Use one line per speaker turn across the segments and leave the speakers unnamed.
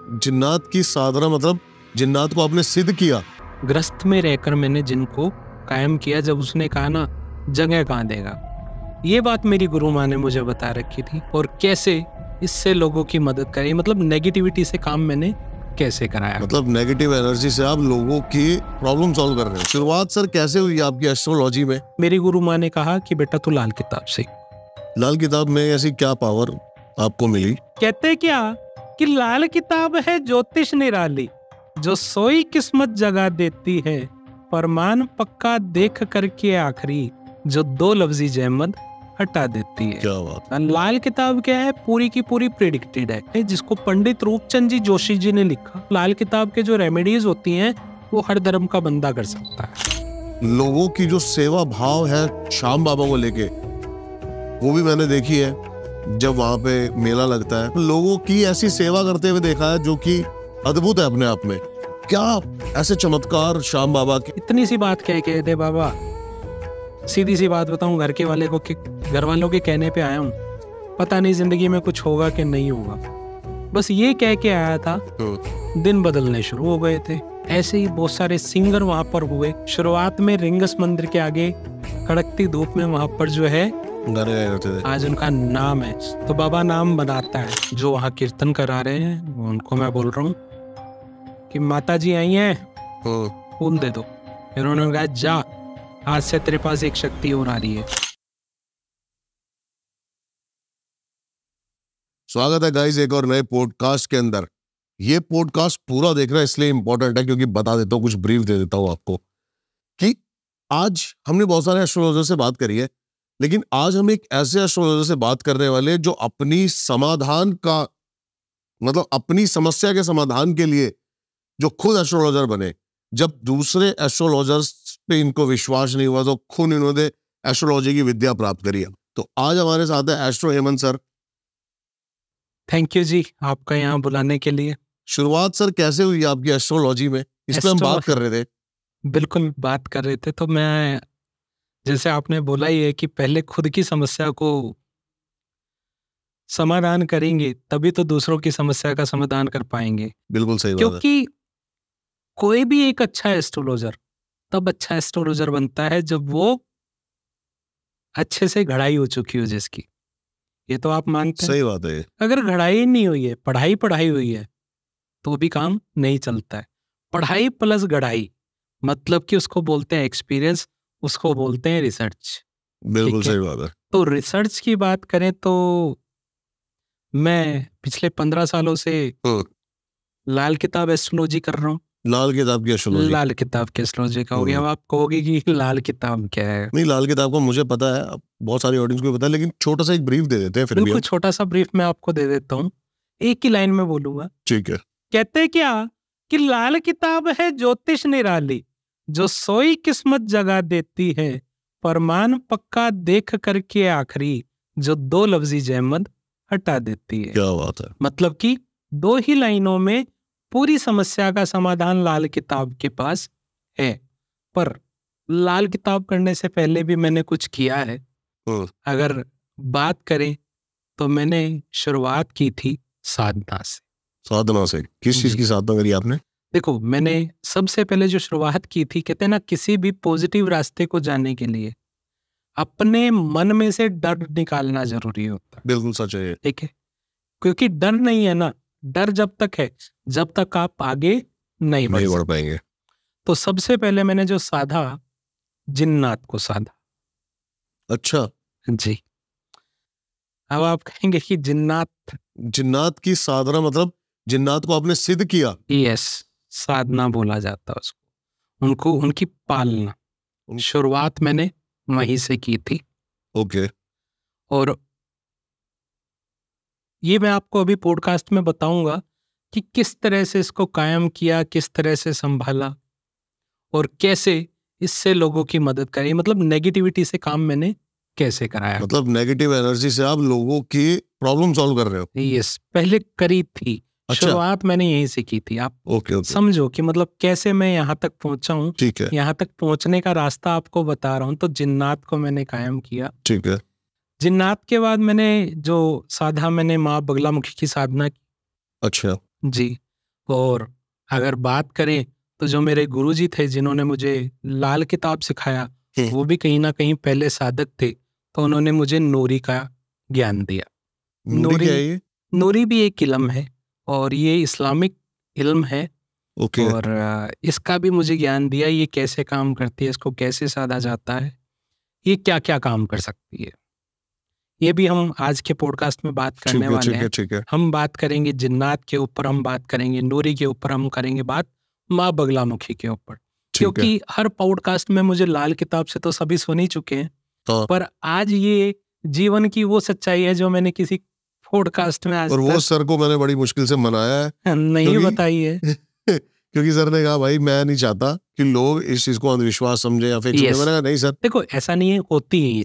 जिन्नात की साधना मतलब जिन्नात को आपने सिद्ध किया।
ग्रस्त में रहकर मैंने जिनको कायम किया। जब उसने कहा ना जगह कहाँ देगा, ये बात मेरी गुरु माँ ने मुझे बता रखी थी। और कैसे इससे लोगों की मदद करी, मतलब नेगेटिविटी से काम मैंने कैसे कराया।
मतलब नेगेटिव एनर्जी से आप लोगों की प्रॉब्लम सॉल्व कर रहे हैं। शुरुआत सर कैसे हुई आपकी एस्ट्रोलॉजी में?
मेरी गुरु माँ ने कहा कि बेटा तू लाल किताब से।
लाल किताब में ऐसी क्या पावर आपको मिली?
कहते क्या कि लाल किताब है ज्योतिष निराली, जो सोई किस्मत जगा देती है, फरमान पक्का देख करके आखिरी, जो दो लफ्जी जहमत हटा देती है।
क्या बात।
लाल किताब क्या है, पूरी की पूरी प्रेडिक्टेड है, जिसको पंडित रूपचंद जी जोशी जी ने लिखा। लाल किताब के जो रेमेडीज होती हैं वो हर धर्म का बंदा कर सकता है।
लोगों की जो सेवा भाव है श्याम बाबा को लेके, वो भी मैंने देखी है जब वहां पे मेला लगता है। लोगों की ऐसी सेवा करते हुए देखा है जो कि अद्भुत है अपने आप में। क्या ऐसे चमत्कार श्याम बाबा के?
इतनी सी बात कह के दे बाबा, सीधी सी बात बताऊं, घर वालों के कहने पे आया हूँ। पता नहीं जिंदगी में कुछ होगा कि नहीं होगा, बस ये कह के आया था। दिन बदलने शुरू हो गए थे। ऐसे ही बहुत सारे सिंगर वहां पर हुए। शुरुआत में रिंगस मंदिर के आगे कड़कती धूप में वहां पर जो है
गाने गाए जाते थे।
आज उनका नाम है, तो बाबा नाम बनाता है। जो वहाँ कीर्तन करा रहे हैं उनको मैं बोल रहा हूँ कि माता जी आई हैं, फूल दे दो। फिर उन्होंने कहा जा, आज से तेरे पास एक शक्ति और आ रही है।
स्वागत है गाइस एक और नए पॉडकास्ट के अंदर। ये पॉडकास्ट पूरा देखना इसलिए इंपॉर्टेंट है क्योंकि बता देता हूँ, कुछ ब्रीफ दे देता हूँ आपको कि आज हमने बहुत सारे एस्ट्रोलॉजर से बात करी है, लेकिन आज हम एक ऐसे एस्ट्रोलॉजर से बात करने वाले हैं जो अपनी समाधान का मतलब अपनी समस्या के समाधान के लिए जो खुद एस्ट्रोलॉजर बने। जब दूसरे एस्ट्रोलॉजर्स पे इनको विश्वास नहीं हुआ तो खुद इन्होंने एस्ट्रोलॉजी की विद्या प्राप्त करी है। तो आज हमारे साथ है astro Hemant sir.
Thank you ji आपका यहाँ बुलाने के लिए।
शुरुआत सर कैसे हुई आपकी एस्ट्रोलॉजी में, इस पे हम बात कर रहे थे।
बिल्कुल बात कर रहे थे। तो मैं, जैसे आपने बोला ही है कि पहले खुद की समस्या को समाधान करेंगे तभी तो दूसरों की समस्या का समाधान कर पाएंगे।
बिल्कुल सही बात है।
क्योंकि कोई भी एक अच्छा एस्ट्रोलॉजर तब अच्छा एस्ट्रोलॉजर बनता है जब वो अच्छे से घड़ाई हो चुकी हो जिसकी। ये तो आप मानते हैं।
सही बात है।
अगर घड़ाई नहीं हुई है, पढ़ाई हुई है, तो भी काम नहीं चलता है। पढ़ाई प्लस घड़ाई मतलब कि उसको बोलते हैं एक्सपीरियंस, उसको बोलते हैं रिसर्च।
बिल्कुल सही बात है।
तो रिसर्च की बात करें तो मैं पिछले 15 सालों से लाल किताब एस्ट्रोलॉजी कर रहा हूँ।
लाल किताब की एस्ट्रोलॉजी? लाल
किताब की एस्ट्रोलॉजी का हो गया। अब आप कहोगे कि लाल किताब क्या है?
नहीं, लाल किताब को मुझे पता है, बहुत सारी ऑडियंस को पता है, लेकिन छोटा सा एक ब्रीफ दे देते हैं फिर भी।
बिल्कुल छोटा सा ब्रीफ मैं आपको दे देता हूँ, एक ही लाइन में बोलूंगा।
ठीक है।
कहते क्या कि लाल किताब है ज्योतिष निराली, जो सोई किस्मत जगा देती है, फरमान पक्का देख करके आखिरी, जो दो लफ्जी जहमत हटा देती है।
क्या बात है।
मतलब कि दो ही लाइनों में पूरी समस्या का समाधान लाल किताब के पास है। पर लाल किताब करने से पहले भी मैंने कुछ किया है। अगर बात करें तो मैंने शुरुआत की थी साधना से।
साधना से? किस चीज की साधना करी आपने?
देखो, मैंने सबसे पहले जो शुरुआत की थी, कहते हैं ना किसी भी पॉजिटिव रास्ते को जाने के लिए अपने मन में से डर निकालना जरूरी होता है।
बिल्कुल सच है।
ठीक है, क्योंकि डर नहीं है ना, डर जब तक है जब तक आप आगे नहीं बढ़
पाएंगे।
तो सबसे पहले मैंने जो साधा, जिन्नात को साधा।
अच्छा
जी। अब आप कहेंगे कि जिन्नात
की साधना मतलब जिन्नात को आपने सिद्ध किया?
यस, साधना बोला जाता है उसको। उनको उनकी पालना शुरुआत मैंने वहीं से की थी।
ओके।
और ये मैं आपको अभी पॉडकास्ट में बताऊंगा कि किस तरह से इसको कायम किया, किस तरह से संभाला और कैसे इससे लोगों की मदद करी, मतलब नेगेटिविटी से काम मैंने कैसे कराया।
मतलब नेगेटिव एनर्जी से आप लोगों की प्रॉब्लम सॉल्व कर रहे हो?
यस, पहले करी थी।
अच्छा।
शुरुआत मैंने यहीं से की थी। आप
ओके।
समझो कि मतलब कैसे मैं यहाँ तक पहुंचा हूँ।
ठीक है।
यहाँ तक पहुंचने का रास्ता आपको बता रहा हूँ। तो जिन्नात को मैंने कायम किया।
ठीक है।
जिन्नात के बाद मैंने जो साधा, मैंने माँ बगलामुखी की साधना की।
अच्छा।
जी। और अगर बात करें तो जो मेरे गुरुजी थे जिन्होंने मुझे लाल किताब सिखाया, वो भी कहीं ना कहीं पहले साधक थे, तो उन्होंने मुझे नूरी का ज्ञान दिया।
नूरी क्या है ये?
नूरी भी एक इल्म है और ये इस्लामिक इल्म है।
ओके।
और इसका भी मुझे ज्ञान दिया, ये कैसे काम करती है, इसको कैसे साधा जाता है, ये क्या क्या काम कर सकती है। ये भी हम आज के पॉडकास्ट में बात करने वाले हैं।
ठीक है।
हम बात करेंगे जिन्नात के ऊपर, हम बात करेंगे नूरी के ऊपर, हम करेंगे बात माँ बगलामुखी के ऊपर, क्योंकि हर पॉडकास्ट में मुझे लाल किताब से तो सभी सुन ही चुके हैं, पर आज ये जीवन की वो सच्चाई है जो मैंने किसी पॉडकास्ट में आज
और वो सर को मैंने बड़ी मुश्किल से मनाया है,
नहीं बताई है
क्योंकि सर ने कहा भाई मैं नहीं चाहता कि लोग इस चीज को अंधविश्वास समझे या फिर मैंने कहा नहीं सर,
देखो ऐसा नहीं है, होती है ये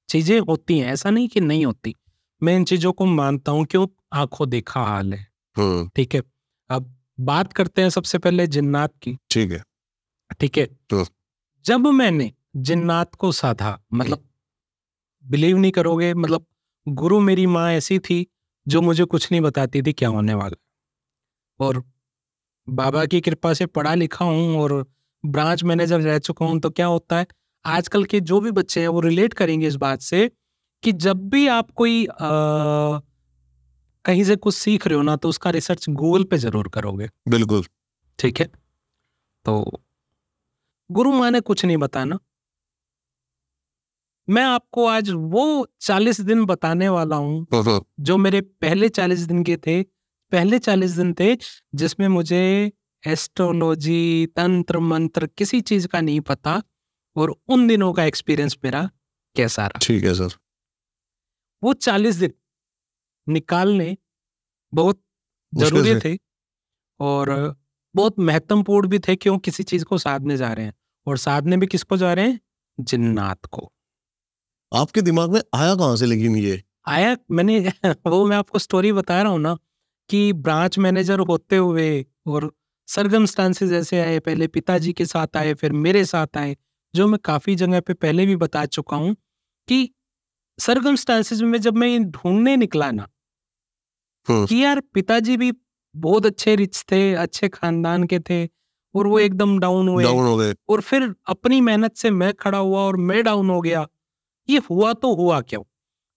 चीजें होती हैं, ऐसा नहीं कि नहीं होती। मैं इन चीजों को मानता हूँ, क्यों, आंखों देखा हाल है। ठीक है, अब बात करते हैं सबसे पहले जिन्नात की। ठीक है। तो जब मैंने जिन्नात को साधा, मतलब बिलीव नहीं करोगे, मतलब गुरु मेरी माँ ऐसी थी जो मुझे कुछ नहीं बताती थी क्या होने वाला, और बाबा की कृपा से पढ़ा लिखा हूँ और ब्रांच मैनेजर रह चुका हूँ। तो क्या होता है, आजकल के जो भी बच्चे हैं वो रिलेट करेंगे इस बात से कि जब भी आप कोई कहीं से कुछ सीख रहे हो ना, तो उसका रिसर्च गूगल पे जरूर करोगे।
बिल्कुल।
ठीक है, तो गुरु माँ ने कुछ नहीं बताना, मैं आपको आज वो 40 दिन बताने वाला हूँ जो मेरे पहले 40 दिन के थे। पहले 40 दिन थे जिसमें मुझे एस्ट्रोलॉजी, तंत्र मंत्र किसी चीज का नहीं पता, और उन दिनों का एक्सपीरियंस मेरा कैसा रहा।
ठीक है सर। वो
40 दिन निकालने बहुत जरूरी थे और बहुत महत्वपूर्ण भी थे, क्यों, किसी चीज को साधने जा रहे हैं, और साधने भी किसको जा रहे हैं, जिन्नात को।
आपके दिमाग में आया कहाँ से लेकिन ये
आया, मैंने वो मैं आपको स्टोरी बता रहा हूँ ना, कि ब्रांच मैनेजर होते हुए और सर्कमस्टांसेस ऐसे आए, पहले पिताजी के साथ आए, फिर मेरे साथ आए, जो मैं काफी जगह पे पहले भी बता चुका हूँ कि सर्कमस्टांसेस में जब मैं ढूंढने निकला ना कि यार पिताजी भी बहुत अच्छे रिच थे, अच्छे खानदान के थे, और वो एकदम डाउन हो गए, और फिर अपनी मेहनत से मैं खड़ा हुआ और मैं डाउन हो गया। ये हुआ तो हुआ क्यों?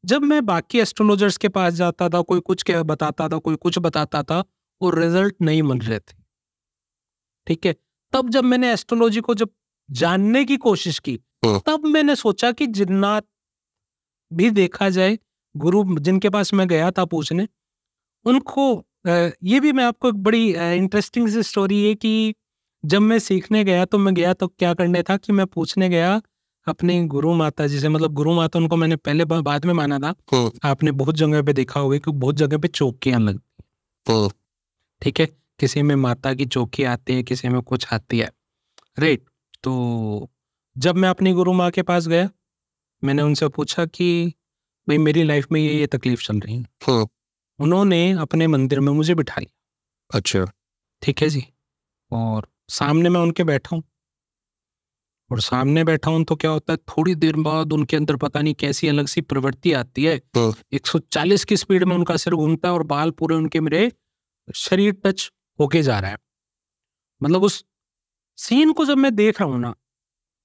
जब मैं बाकी एस्ट्रोलॉजर्स के पास जाता था, कोई कुछ बताता था, कोई कुछ बताता था, और रिजल्ट नहीं मिल रहे थे। ठीक है, तब जब मैंने एस्ट्रोलॉजी को जब जानने की कोशिश की, तब मैंने सोचा कि जिन्नात भी देखा जाए। गुरु जिनके पास मैं गया था पूछने, उनको ये भी मैं आपको एक बड़ी इंटरेस्टिंग सी स्टोरी है कि जब मैं सीखने गया तो क्या करने था कि मैं पूछने गया अपनी गुरु माता जी से, मतलब गुरु माता उनको मैंने पहले बाद में माना था। आपने बहुत जगह पे देखा होगा कि बहुत जगह पे चौकियां लगती हैं। ठीक है, किसी में माता की चौकी आती है, किसी में कुछ आती है, राइट। तो जब मैं अपनी गुरु माँ के पास गया, मैंने उनसे पूछा कि भाई मेरी लाइफ में ये तकलीफ चल रही है। उन्होंने अपने मंदिर में मुझे बिठा लिया। अच्छा, ठीक है जी। और सामने मैं उनके बैठा हूँ, और सामने बैठा हूं तो क्या होता है, थोड़ी देर बाद उनके अंदर पता नहीं कैसी अलग सी प्रवृत्ति आती है। 140 की स्पीड में उनका सिर घूमता है और बाल पूरे उनके मेरे शरीर टच होके जा रहा है। मतलब उस सीन को जब मैं देख रहा हूं ना,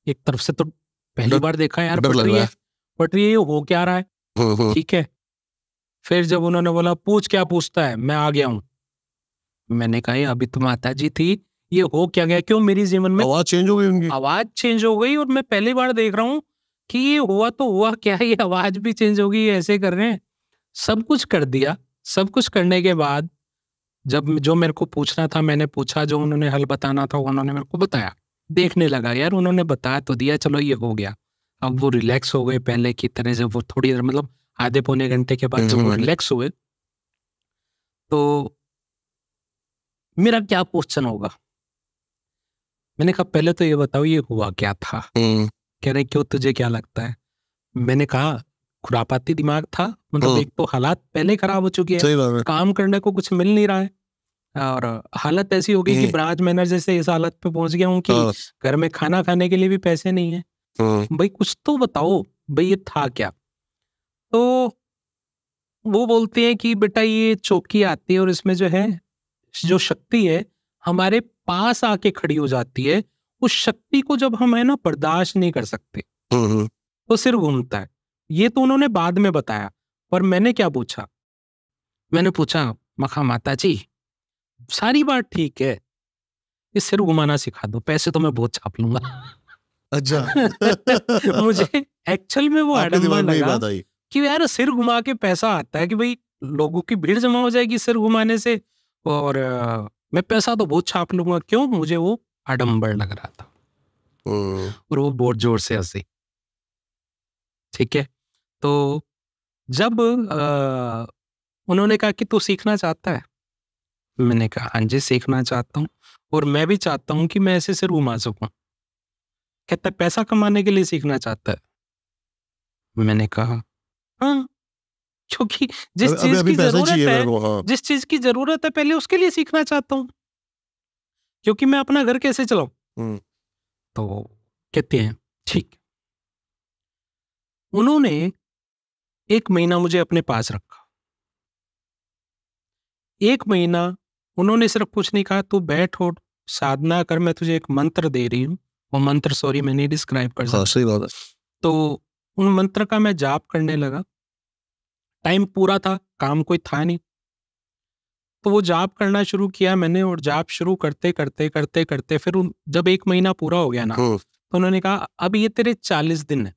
एक तरफ से तो पहली बार देखा यार, पट रही है, हो क्या रहा है। ठीक है, फिर जब उन्होंने बोला पूछ क्या पूछता है, मैं आ गया हूं। मैंने कहा अभी तो माता जी थी, ये हो क्या गया, क्यों मेरी जीवन में
आवाज चेंज हो गई उनकी,
आवाज चेंज हो गई, और मैं पहली बार देख रहा हूँ कि ये हुआ तो हुआ क्या, ये आवाज भी चेंज हो गई, ऐसे कर रहे हैं। सब कुछ कर दिया, सब कुछ करने के बाद जब जो मेरे को पूछना था मैंने पूछा, जो उन्होंने हल बताना था उन्होंने मेरे को बताया। देखने लगा यार, उन्होंने बता तो दिया, चलो ये हो गया। अब वो रिलैक्स हो गए पहले की तरह, जब वो थोड़ी देर मतलब आधे पौने घंटे के बाद जब वो रिलैक्स हुए, तो मेरा क्या क्वेश्चन होगा, मैंने कहा पहले तो ये बताओ ये हुआ क्या था। कह रहे क्यों, तुझे क्या लगता है? मैंने कहा खुरापाती दिमाग था, मतलब एक तो हालात पहले खराब हो चुकी है, काम करने को कुछ मिल नहीं रहा है, और हालत ऐसी हो गई कि ब्रांच मैनेजर से इस हालत पे पहुंच गया हूँ कि घर में खाना खाने के लिए भी पैसे नहीं है। भाई कुछ तो बताओ, भाई ये था क्या? तो वो बोलते हैं कि बेटा ये चौकी आती है और इसमें जो है जो शक्ति है हमारे पास आके खड़ी हो जाती है, उस शक्ति को जब हम है ना बर्दाश्त नहीं कर सकते तो सिर घूमता है। ये तो उन्होंने बाद में बताया, पर मैंने क्या पूछा, मैंने पूछा मखा माता जी सारी बात ठीक है, ये सिर घुमाना सिखा दो, पैसे तो मैं बहुत छाप लूंगा।
अच्छा।
मुझे एक्चुअल में वो आडम्बर लगा
बात आई
कि यार सिर घुमा के पैसा आता है, कि भाई लोगों की भीड़ जमा हो जाएगी सिर घुमाने से, और मैं पैसा तो बहुत छाप लूंगा। क्यों? मुझे वो आडम्बर लग रहा था और वो बहुत जोर से हंसी। ठीक है, तो जब उन्होंने कहा कि तू सीखना चाहता है, मैंने कहा हाँ जी सीखना चाहता हूँ, और मैं भी चाहता हूँ कि मैं ऐसे सिर घुमा सकूं। कहता है पैसा कमाने के लिए सीखना चाहता है? मैंने कहा हाँ, क्योंकि जिस चीज की जरूरत है, जिस चीज की जरूरत है पहले उसके लिए सीखना चाहता हूँ, क्योंकि मैं अपना घर कैसे चलाऊं। तो कहते हैं ठीक। उन्होंने 1 महीना मुझे अपने पास रखा। 1 महीना उन्होंने सिर्फ कुछ नहीं कहा, तू बैठ और साधना कर, मैं तुझे एक मंत्र दे रही हूँ। वो मंत्र सॉरी मैं नहीं डिस्क्राइब कर सकता।
सही बात है।
तो उन मंत्र का मैं जाप करने लगा। टाइम पूरा था, काम कोई था नहीं, तो वो जाप करना शुरू किया मैंने, और जाप शुरू करते करते करते करते फिर जब 1 महीना पूरा हो गया ना, तो उन्होंने कहा अब ये तेरे 40 दिन है,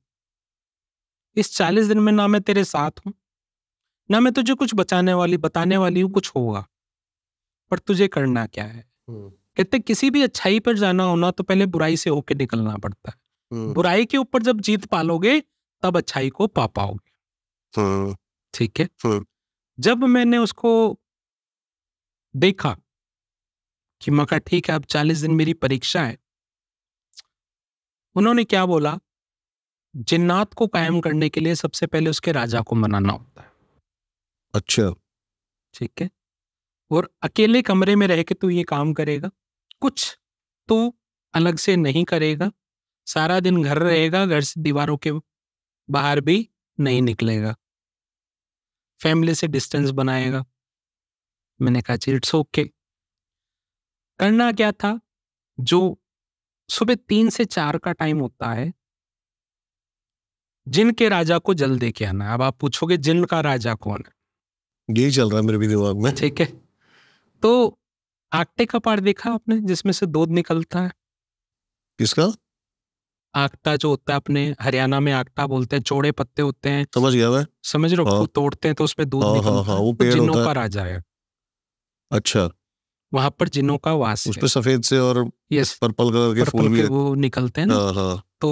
इस 40 दिन में ना मैं तेरे साथ हूं, ना मैं तुझे कुछ बताने वाली हूँ कुछ होगा, पर तुझे करना क्या है। कहते किसी भी अच्छाई पर जाना होना तो पहले बुराई से होके निकलना पड़ता है। बुराई के ऊपर जब जीत पालोगे तब अच्छाई को पा पाओगे। ठीक है, जब मैंने उसको देखा कि मैं कहा ठीक है अब 40 दिन मेरी परीक्षा है, उन्होंने क्या बोला, जिन्नात को कायम करने के लिए सबसे पहले उसके राजा को मनाना होता है।
अच्छा,
ठीक है, और अकेले कमरे में रह के तू ये काम करेगा, कुछ तू अलग से नहीं करेगा, सारा दिन घर रहेगा, घर से दीवारों के बाहर भी नहीं निकलेगा, फैमिली से डिस्टेंस बनाएगा। मैंने कहा जी इट्स ओके। करना क्या था, जो सुबह 3 से 4 का टाइम होता है, जिन के राजा को जल दे के आना। अब आप पूछोगे जिन का राजा कौन है,
यही चल रहा है मेरे भी दिमाग में।
ठीक है, तो आगटे का पार देखा आपने जिसमें से दूध निकलता है? किसका? आगटा जो होता है, अपने हरियाणा में आगटा बोलते हैं, चौड़े पत्ते होते हैं, समझ गया मैं, समझ रहे हो? हाँ। तोड़ते हैं तो उसमें दूध निकलता है, वो पेड़ जिन्नों होता है। का राजा है। अच्छा, वहां पर जिन्नों का वास है, उसपे सफेद से और पर्पल कलर के फूल भी वो निकलते हैं ना। हाँ। तो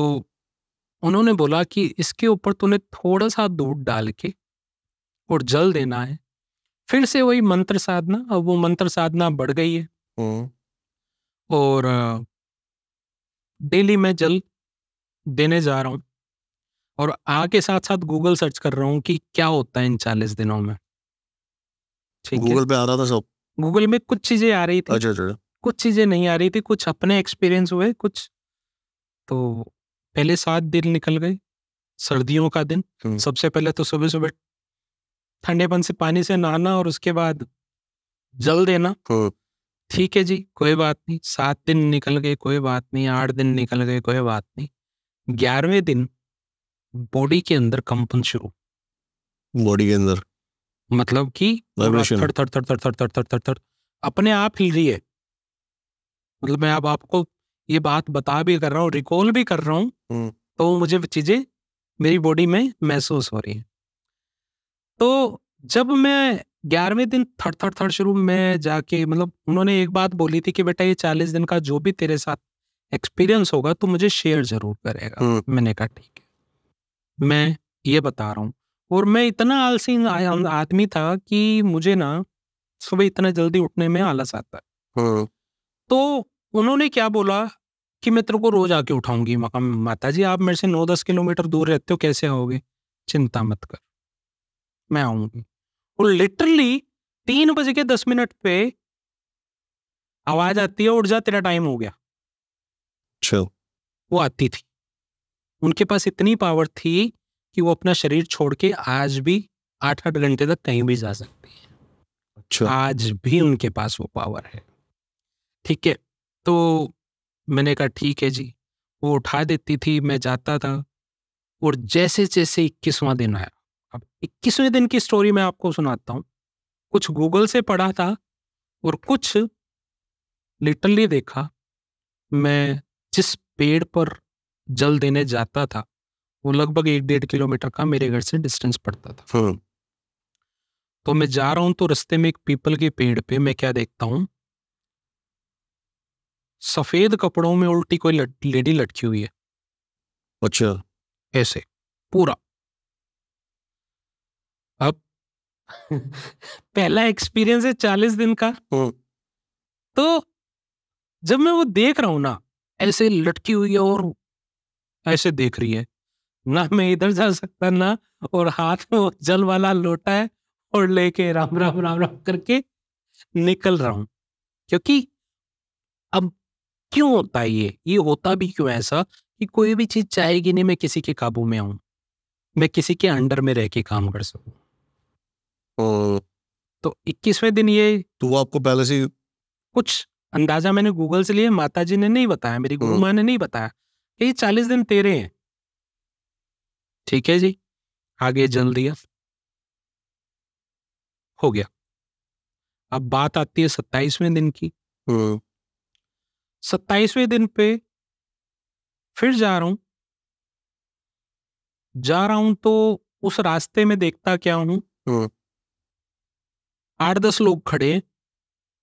उन्होंने बोला कि इसके ऊपर तूने थोड़ा सा दूध डाल के और जल देना है, फिर से वही मंत्र साधना। अब वो मंत्र साधना बढ़ गई है, और डेली मैं जल देने जा रहा हूं, और आगे साथ साथ गूगल सर्च कर रहा हूं कि क्या होता है इन 40 दिनों में। ठीक है, गूगल पे आ रहा था सब, गूगल में कुछ चीजें आ रही थी। अच्छा, कुछ चीजें नहीं आ रही थी, कुछ अपने एक्सपीरियंस हुए कुछ। तो पहले 7 दिन निकल गए, सर्दियों का दिन। सबसे पहले तो सुबह सुबह ठंडेपन से पानी से नहाना और उसके बाद जल देना। ठीक है जी, कोई बात नहीं। 7 दिन निकल गए, कोई बात नहीं। 8 दिन निकल गए, कोई बात नहीं। 11वें दिन बॉडी के अंदर कंपन शुरू। बॉडी के अंदर मतलब कि थर थर थर थर थर थर थर थर थर अपने आप हिल रही है। मतलब मैं अब आपको ये बात बता भी कर रहा हूँ, रिकॉल भी कर रहा हूँ, तो मुझे चीजें मेरी बॉडी में महसूस हो रही है। तो जब मैं 11वें दिन थर थर थर शुरू में जाके, मतलब उन्होंने एक बात बोली थी कि बेटा ये 40 दिन का जो भी तेरे साथ एक्सपीरियंस होगा तो मुझे शेयर जरूर करेगा। मैंने कहा ठीक है, मैं ये बता रहा हूँ। और मैं इतना आलसी आदमी था कि मुझे ना सुबह इतना जल्दी उठने में आलस आता है। तो उन्होंने क्या बोला कि मैं तेरे को रोज आके उठाऊंगी। माता जी आप मेरे से 9-10 किलोमीटर दूर रहते हो, कैसे आओगे? चिंता मत कर, मैं आऊंगी। और लिटरली 3:10 पे आवाज आती है, उठ जा तेरा टाइम हो गया। अच्छा, वो आती थी। उनके पास इतनी पावर थी कि वो अपना शरीर छोड़ के आज भी 8-8 घंटे तक कहीं भी जा सकती है।
अच्छा,
आज भी उनके पास वो पावर है। ठीक है, तो मैंने कहा ठीक है जी। वो उठा देती थी, मैं जाता था, और जैसे जैसे 21वां दिन आया, अब 21वें दिन की स्टोरी मैं आपको सुनाता हूँ। कुछ गूगल से पढ़ा था और कुछ लिटरली देखा। मैं जिस पेड़ पर जल देने जाता था वो लगभग 1-1.5 किलोमीटर का मेरे घर से डिस्टेंस पड़ता था। तो मैं जा रहा हूं तो रास्ते में एक पीपल के पेड़ पे मैं क्या देखता हूं, सफेद कपड़ों में उल्टी कोई लेडी लटकी हुई है,
अच्छा,
ऐसे पूरा। अब पहला एक्सपीरियंस है 40 दिन का। तो जब मैं वो देख रहा हूं ना, ऐसे लटकी हुई है और ऐसे देख रही है ना, मैं इधर जा सकता ना, और हाथ में वो जल वाला लोटा है और लेके राम राम राम राम करके निकल रहा हूं। क्योंकि अब क्यों होता है ये होता भी क्यों ऐसा कि कोई भी चीज चाहेगी नहीं मैं किसी के काबू में आऊं, मैं किसी के अंडर में रह के काम कर सकूं। तो 21वें दिन ये
तो वो आपको पहले से
कुछ अंदाजा मैंने गूगल से लिया, माताजी ने नहीं बताया, मेरी गुरु माँ ने नहीं बताया कि ये 40 दिन तेरे हैं। ठीक है जी, आगे जल दिया, हो गया। अब बात आती है 27वें दिन की। 27वें दिन पे फिर जा रहा हूं तो उस रास्ते में देखता क्या हूं, 8-10 लोग खड़े हैं,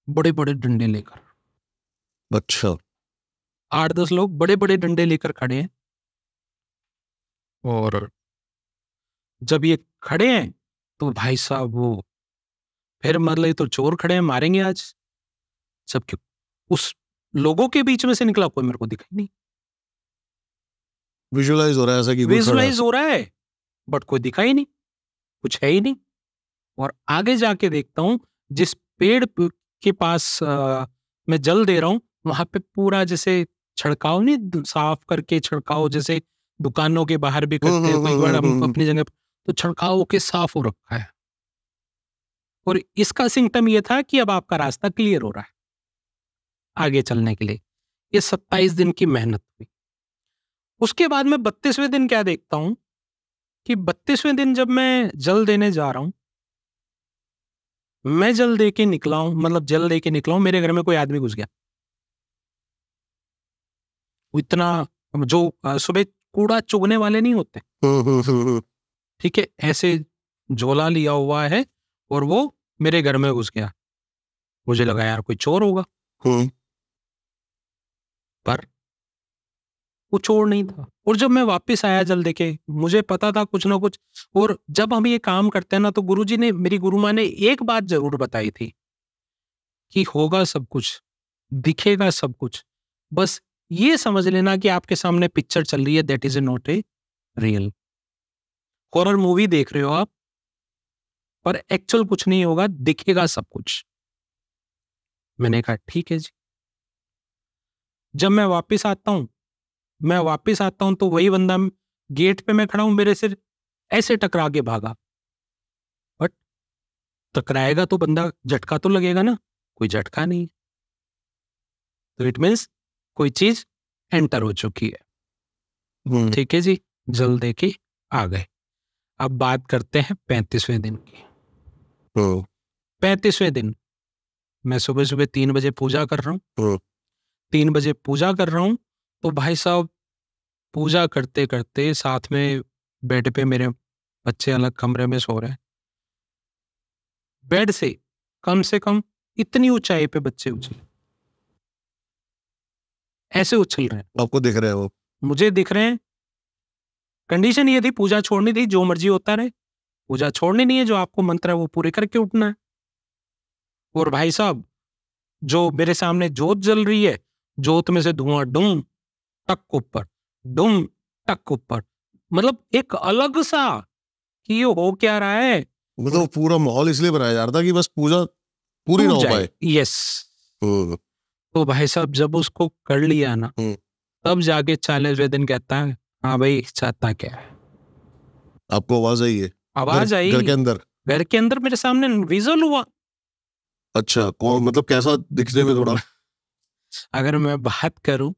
बड़े बड़े डंडे लेकर।
अच्छा,
8-10 लोग बड़े बड़े डंडे लेकर खड़े हैं, और जब ये खड़े हैं तो भाई साहब वो फिर मतलब तो चोर खड़े हैं, मारेंगे आज। सब क्यों, उस लोगों के बीच में से निकला कोई मेरे को दिखाई नहीं।
विजुअलाइज हो रहा है ऐसा कि कोई खड़ा है।
विजुअलाइज हो रहा है बट कोई दिखाई नहीं, कुछ है ही नहीं। और आगे जाके देखता हूं जिस पेड़ के पास मैं जल दे रहा हूं, वहां पे पूरा जैसे छिड़काव नहीं, साफ करके छिड़काव जैसे दुकानों के बाहर भी करते हैं कोई बार हम अपनी जगह, तो छिड़काव होके साफ हो रखा है। और इसका सिम्टम ये था कि अब आपका रास्ता क्लियर हो रहा है आगे चलने के लिए। ये 27 दिन की मेहनत हुई। उसके बाद मैं 32वें दिन क्या देखता हूं कि 32वें दिन जब मैं जल देने जा रहा हूं, मैं जल दे के निकला हूं, मतलब जल दे के निकला हूं, मेरे घर में कोई आदमी घुस गया। इतना जो सुबह कूड़ा चुगने वाले नहीं होते, ठीक है, ऐसे झोला लिया हुआ है और वो मेरे घर में घुस गया। मुझे लगा यार कोई चोर होगा, पर वो चोर नहीं था। और जब मैं वापस आया जल देके, मुझे पता था कुछ ना कुछ। और जब हम ये काम करते हैं ना, तो गुरुजी ने, मेरी गुरु माँ ने एक बात जरूर बताई थी कि होगा सब कुछ, दिखेगा सब कुछ, बस ये समझ लेना कि आपके सामने पिक्चर चल रही है, that is not a real. Horror movie देख रहे हो आप, पर एक्चुअल कुछ नहीं होगा, दिखेगा सब कुछ। मैंने कहा ठीक है जी। जब मैं वापस आता हूं तो वही बंदा गेट पे मैं खड़ा हूं, मेरे सिर ऐसे टकरा के भागा। बट टकराएगा तो बंदा, झटका तो लगेगा ना, कोई झटका नहीं। तो इट मीन्स कोई चीज एंटर हो चुकी है। ठीक है जी, जल दे के आ गए। अब बात करते हैं 35वें दिन की। 35वें दिन मैं सुबह सुबह 3 बजे पूजा कर रहा हूं। 3 बजे पूजा कर रहा हूं तो भाई साहब पूजा करते करते साथ में बेड पे मेरे बच्चे अलग कमरे में सो रहे हैं। बेड से कम इतनी ऊंचाई पे बच्चे उछल, ऐसे उछल रहे हैं।
आपको दिख रहे हैं वो?
मुझे दिख रहे हैं। कंडीशन ये थी, पूजा छोड़नी थी, जो मर्जी होता रहे, पूजा छोड़नी नहीं है, जो आपको मंत्र है वो पूरे करके उठना है। और भाई साहब जो मेरे सामने जोत जल रही है, जोत में से धुआं डूम टक ऊपर, डूम टक ऊपर, मतलब एक अलग सा कि ये हो क्या रहा है।
मतलब पूरा माहौल इसलिए बनाया जा रहा था कि बस पूजा पूरी ना हो पाए।
यस। तो भाई साहब जब उसको कर लिया ना, तब जाके 40वें दिन कहता है हाँ भाई चाहता क्या है।
आपको आवाज आई है?
आवाज आई
घर के अंदर?
घर के अंदर मेरे सामने विजुअल हुआ।
अच्छा, कौन, मतलब कैसा दिखने में थोड़ा?
अगर मैं बात करूं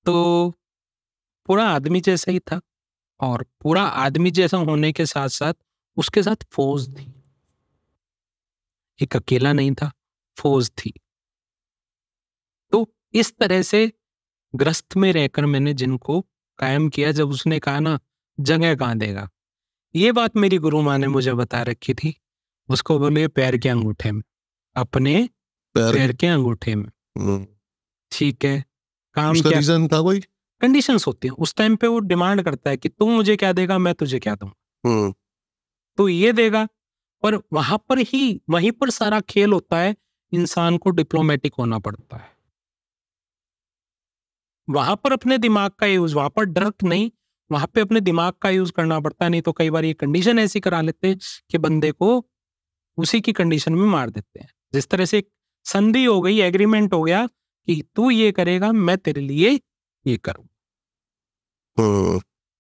तो पूरा आदमी जैसा ही था, और पूरा आदमी जैसा होने के साथ साथ उसके साथ फौज थी। एक अकेला नहीं था, फौज थी। तो इस तरह से ग्रस्त में रहकर मैंने जिनको कायम किया, जब उसने कहा ना जगह कहाँ देगा, ये बात मेरी गुरु माँ ने मुझे बता रखी थी। उसको बोले पैर के अंगूठे में, अपने पैर के अंगूठे में। ठीक है, काम
उसका
क्या,
रीजन था कोई?
कंडीशंस होती हैं उस टाइम पे। वो डिमांड करता है कि तू मुझे क्या देगा, मैं तुझे क्या दूंगा। तो ये देगा, पर वहीं पर सारा खेल होता है। इंसान को डिप्लोमेटिक होना पड़ता है, वहां पर अपने दिमाग का यूज, वहां पर डायरेक्ट नहीं, वहां पे अपने दिमाग का यूज करना पड़ता है। नहीं तो कई बार ये कंडीशन ऐसी करा लेते हैं कि बंदे को उसी की कंडीशन में मार देते हैं। जिस तरह से एक संधि हो गई, एग्रीमेंट हो गया कि तू ये करेगा, मैं तेरे लिए ये करूं।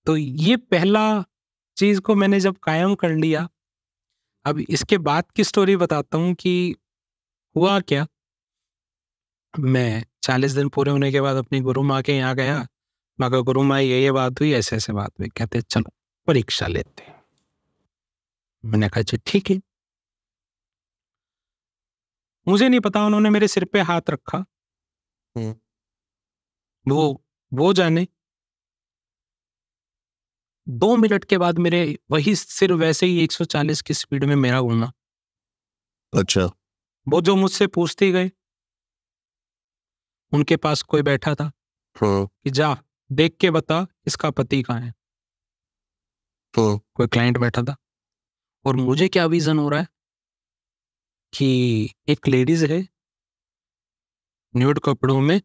तो ये पहला चीज को मैंने जब कायम कर लिया। अब इसके बाद की स्टोरी बताता हूं कि हुआ क्या। मैं 40 दिन पूरे होने के बाद अपनी गुरु माँ के यहाँ गया। मैं कहा गुरु माँ ये बात हुई, ऐसे ऐसे बात हुई। कहते चलो परीक्षा लेते हैं। मैंने कहा अच्छा ठीक है। मुझे नहीं पता, उन्होंने मेरे सिर पे हाथ रखा। वो जाने 2 मिनट के बाद मेरे वही सिर वैसे ही 140 की स्पीड में मेरा उड़ना।
अच्छा।
वो जो मुझसे पूछते गए, उनके पास कोई बैठा था कि जा देख के बता इसका पति कहाँ है। कोई क्लाइंट बैठा था, और मुझे क्या विजन हो रहा है कि एक लेडीज है न्यूड कपड़ों में,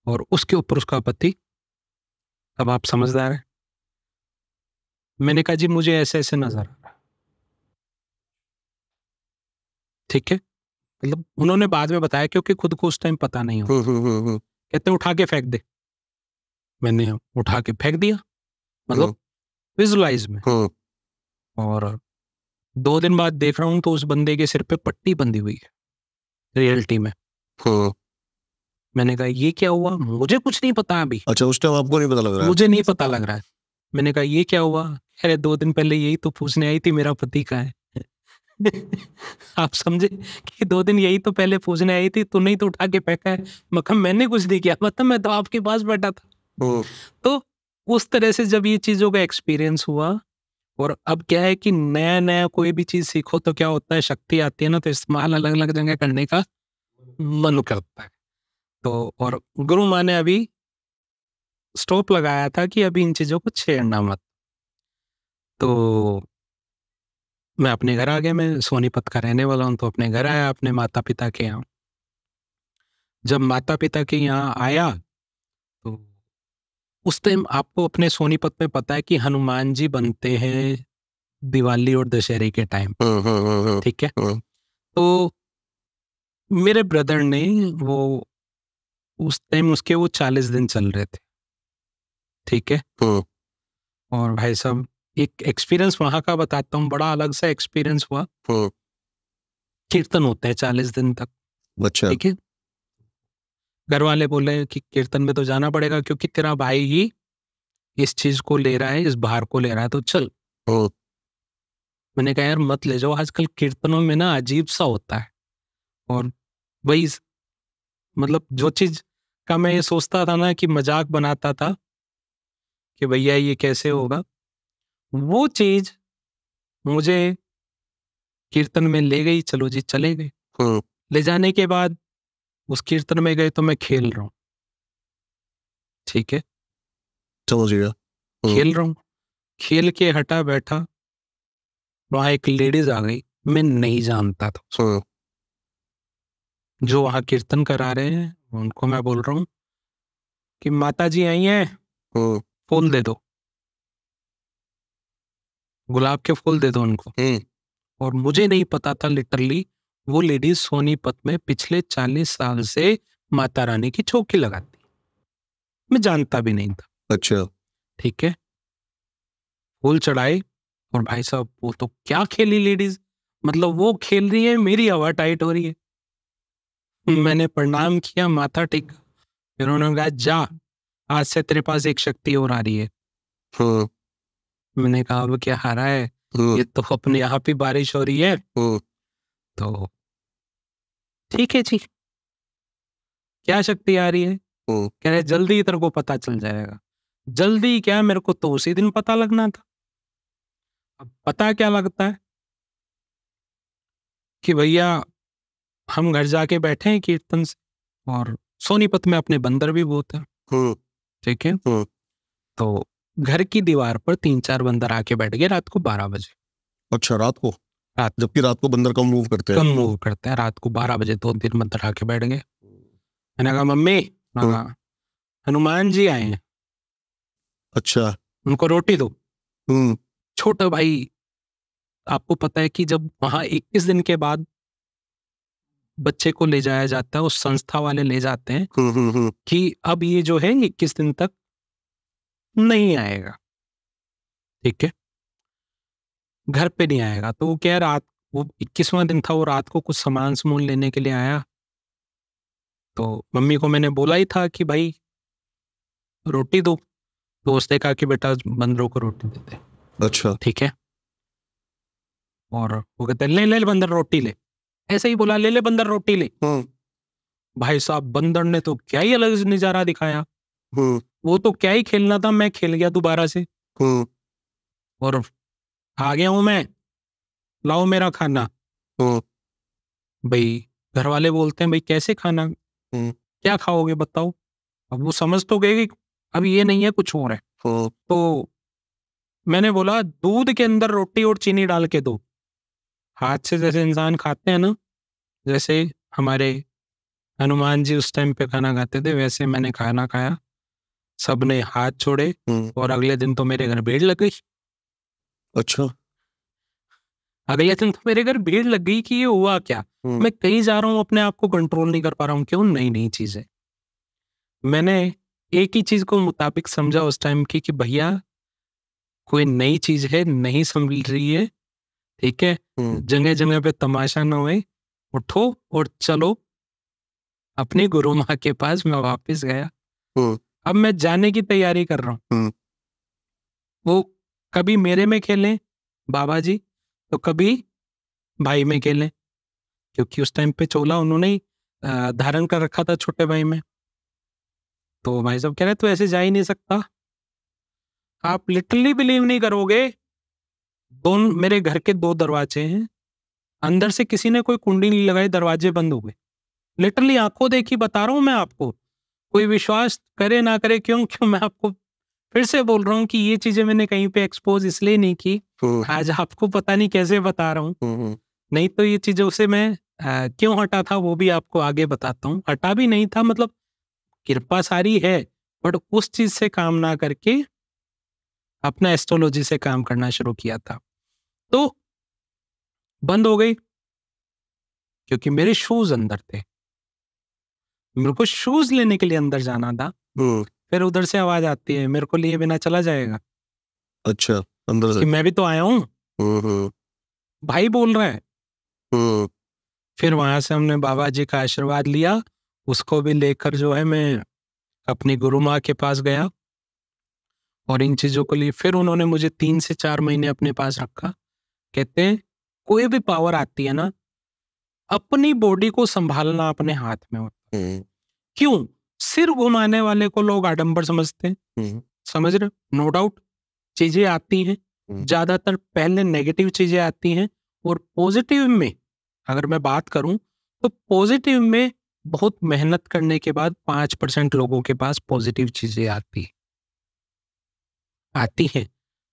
और उसके ऊपर उसका पति। अब आप समझदार है। मैंने कहा जी मुझे ऐसे ऐसे नजर आ रहा है। ठीक है, मतलब उन्होंने बाद में बताया, क्योंकि खुद को उस टाइम पता नहीं हो। कहते उठा के फेंक दे। मैंने उठा के फेंक दिया, मतलब विजुलाइज में। और 2 दिन बाद देख रहा हूं तो उस बंदे के सिर पे पट्टी बंधी हुई है रियलिटी में। मैंने कहा ये क्या हुआ, मुझे कुछ नहीं पता अभी।
अच्छा, उस टाइम आपको नहीं पता लग रहा है?
मुझे नहीं पता लग रहा है। मैंने कहा ये क्या हुआ। अरे 2 दिन पहले यही तो पूछने आई थी मेरा पति कहाँ है। आप समझे कि 2 दिन यही तो पहले पूछने आई थी, तूने ही तो उठा के फेंका है। मतलब मैंने कुछ नहीं किया, मतलब मैं तो आपके पास बैठा था। तो उस तरह से जब ये चीजों का एक्सपीरियंस हुआ, और अब क्या है कि नया नया कोई भी चीज सीखो तो क्या होता है, शक्ति आती है ना, तो इस्तेमाल अलग अलग जगह करने का मन करता है। तो और गुरु माँ ने अभी स्टॉप लगाया था कि अभी इन चीजों को छेड़ना मत। तो मैं अपने घर आ गया। मैं सोनीपत का रहने वाला हूँ, तो अपने घर आया, अपने माता पिता के यहाँ। जब माता पिता के यहाँ आया तो उस टाइम आपको अपने सोनीपत में पता है कि हनुमान जी बनते हैं दिवाली और दशहरे के टाइम। ठीक है, तो मेरे ब्रदर ने वो उस टाइम उसके वो 40 दिन चल रहे थे। ठीक है, और भाई साहब एक एक्सपीरियंस वहां का बताता हूँ, बड़ा अलग सा एक्सपीरियंस हुआ। कीर्तन होते हैं 40 दिन तक।
अच्छा।
ठीक है, घर वाले बोले कि कीर्तन में तो जाना पड़ेगा, क्योंकि तेरा भाई ही इस चीज को ले रहा है, इस भार को ले रहा है, तो चल। मैंने कहा यार मत ले जाओ, आजकल कीर्तनों में ना अजीब सा होता है। और वही मतलब जो चीज का मैं ये सोचता था ना कि मजाक बनाता था कि भैया ये कैसे होगा, वो चीज मुझे कीर्तन में ले गई। चलो जी चले गए। ले जाने के बाद उस कीर्तन में गए तो मैं खेल रहा हूँ। ठीक है,
समझ गया।
खेल रहा हूँ, खेल के हटा बैठा, वहां एक लेडीज आ गई। मैं नहीं जानता था जो वहां कीर्तन करा रहे हैं। उनको मैं बोल रहा हूँ कि माता जी आई हैं, फूल दे दो, गुलाब के फूल दे दो उनको। और मुझे नहीं पता था लिटरली वो लेडीज सोनीपत में पिछले 40 साल से माता रानी की चौकी लगाती। मैं जानता भी नहीं था।
अच्छा।
ठीक है, फूल चढ़ाए, और भाई साहब वो तो क्या खेली लेडीज, मतलब वो खेल रही है, मेरी हवा टाइट हो रही है। मैंने प्रणाम किया, माथा टेका, फिर उन्होंने कहा जा, आज से तेरे पास एक शक्ति और आ रही है। मैंने कहा अब क्या आ रहा है, ये तो अपने आप ही बारिश हो रही है। तो ठीक है जी, क्या शक्ति आ रही है? कह रहे जल्दी तेरे को पता चल जाएगा। जल्दी क्या, मेरे को तो उसी दिन पता लगना था। अब पता क्या लगता है कि भैया हम घर जाके बैठे हैं कीर्तन से, और सोनीपत में अपने बंदर भी बहुत है, ठीक है। तो घर की दीवार पर 3-4 बंदर आके बैठ गए रात को 12 बजे।
अच्छा, रात को?
रात,
जबकि रात को बंदर कम मूव करते हैं।
कम मूव करते हैं, रात को 12 बजे 2-3 बंदर आके बैठ गए। मैंने कहा मम्मी, हनुमान जी आए हैं।
अच्छा,
उनको रोटी दो। छोटा भाई, आपको पता है कि जब वहां 21 दिन के बाद बच्चे को ले जाया जाता है, उस संस्था वाले ले जाते हैं कि अब ये जो है 21 दिन तक नहीं आएगा, ठीक है, घर पे नहीं आएगा। तो वो क्या, रात, वो 21वां दिन था, वो रात को कुछ सामान लेने के लिए आया। तो मम्मी को मैंने बोला ही था कि भाई रोटी दो, तो उसने कहा कि बेटा बंदरों को रोटी देते।
अच्छा,
ठीक है। और वो कहते ले ले बंदर रोटी ले, ऐसे ही बोला, ले ले बंदर रोटी ले। भाई साहब, बंदर ने तो क्या ही अलग नजारा दिखाया। वो तो क्या ही खेलना था, मैं खेल गया दोबारा से। और आ गया हूं मैं, लाओ मेरा खाना। भाई घर वाले बोलते हैं भाई कैसे खाना, क्या खाओगे बताओ। अब वो समझ तो गए कि अब ये नहीं है, कुछ और है। तो मैंने बोला दूध के अंदर रोटी और चीनी डाल के दो, हाथ से जैसे इंसान खाते हैं ना, जैसे हमारे हनुमान जी उस टाइम पे खाना खाते थे, वैसे मैंने खाना खाया। सबने हाथ छोड़े और अगले दिन तो मेरे घर भीड़ लग गई।
अच्छा,
अगले दिन तो मेरे घर भीड़ लग गई कि ये हुआ क्या। मैं कहीं जा रहा हूँ, अपने आप को कंट्रोल नहीं कर पा रहा हूँ। क्यों? नई नई चीजें। मैंने एक ही चीज को मुताबिक समझा उस टाइम की कि भैया कोई नई चीज है, नहीं समझ रही है, ठीक है, जगह जगह पे तमाशा ना होए, उठो और चलो अपनी गुरु माँ के पास। मैं वापस गया। अब मैं जाने की तैयारी कर रहा हूँ। वो कभी मेरे में खेलें बाबा जी, तो कभी भाई में खेलें, क्योंकि उस टाइम पे चोला उन्होंने ही धारण कर रखा था छोटे भाई में। तो भाई साहब कह रहे तो ऐसे जा ही नहीं सकता। आप लिटरली बिलीव नहीं करोगे, दोनों मेरे घर के 2 दरवाजे हैं, अंदर से किसी ने कोई कुंडी नहीं लगाई, दरवाजे बंद हो गए। लिटरली आंखों देखी बता रहा हूं मैं आपको, कोई विश्वास करे ना करे। क्यों मैं आपको फिर से बोल रहा हूँ कि ये चीजें मैंने कहीं पे एक्सपोज इसलिए नहीं की, आज आपको पता नहीं कैसे बता रहा हूँ। नहीं तो ये चीजों से मैं क्यों हटा था वो भी आपको आगे बताता हूँ। हटा भी नहीं था, मतलब कृपा सारी है, बट उस चीज से काम ना करके अपना एस्ट्रोलॉजी से काम करना शुरू किया था। तो बंद हो गई क्योंकि मेरे शूज अंदर थे। मेरे को शूज लेने के लिए अंदर जाना था। फिर उधर से आवाज आती है, मेरे को लिए बिना चला जाएगा।
अच्छा, अंदर से
कि मैं भी तो आया हूँ, भाई बोल रहा है। फिर वहां से हमने बाबा जी का आशीर्वाद लिया, उसको भी लेकर जो है मैं अपनी गुरु माँ के पास गया और इन चीजों को लिए फिर उन्होंने मुझे 3 से 4 महीने अपने पास रखा। कहते हैं कोई भी पावर आती है ना, अपनी बॉडी को संभालना अपने हाथ में होता है। क्यों? सिर घुमाने वाले को लोग आडंबर समझते हैं, समझ रहे? नो डाउट चीजें आती हैं, ज्यादातर पहले नेगेटिव चीजें आती हैं, और पॉजिटिव में अगर मैं बात करूं तो पॉजिटिव में बहुत मेहनत करने के बाद 5% लोगों के पास पॉजिटिव चीजें आती हैं,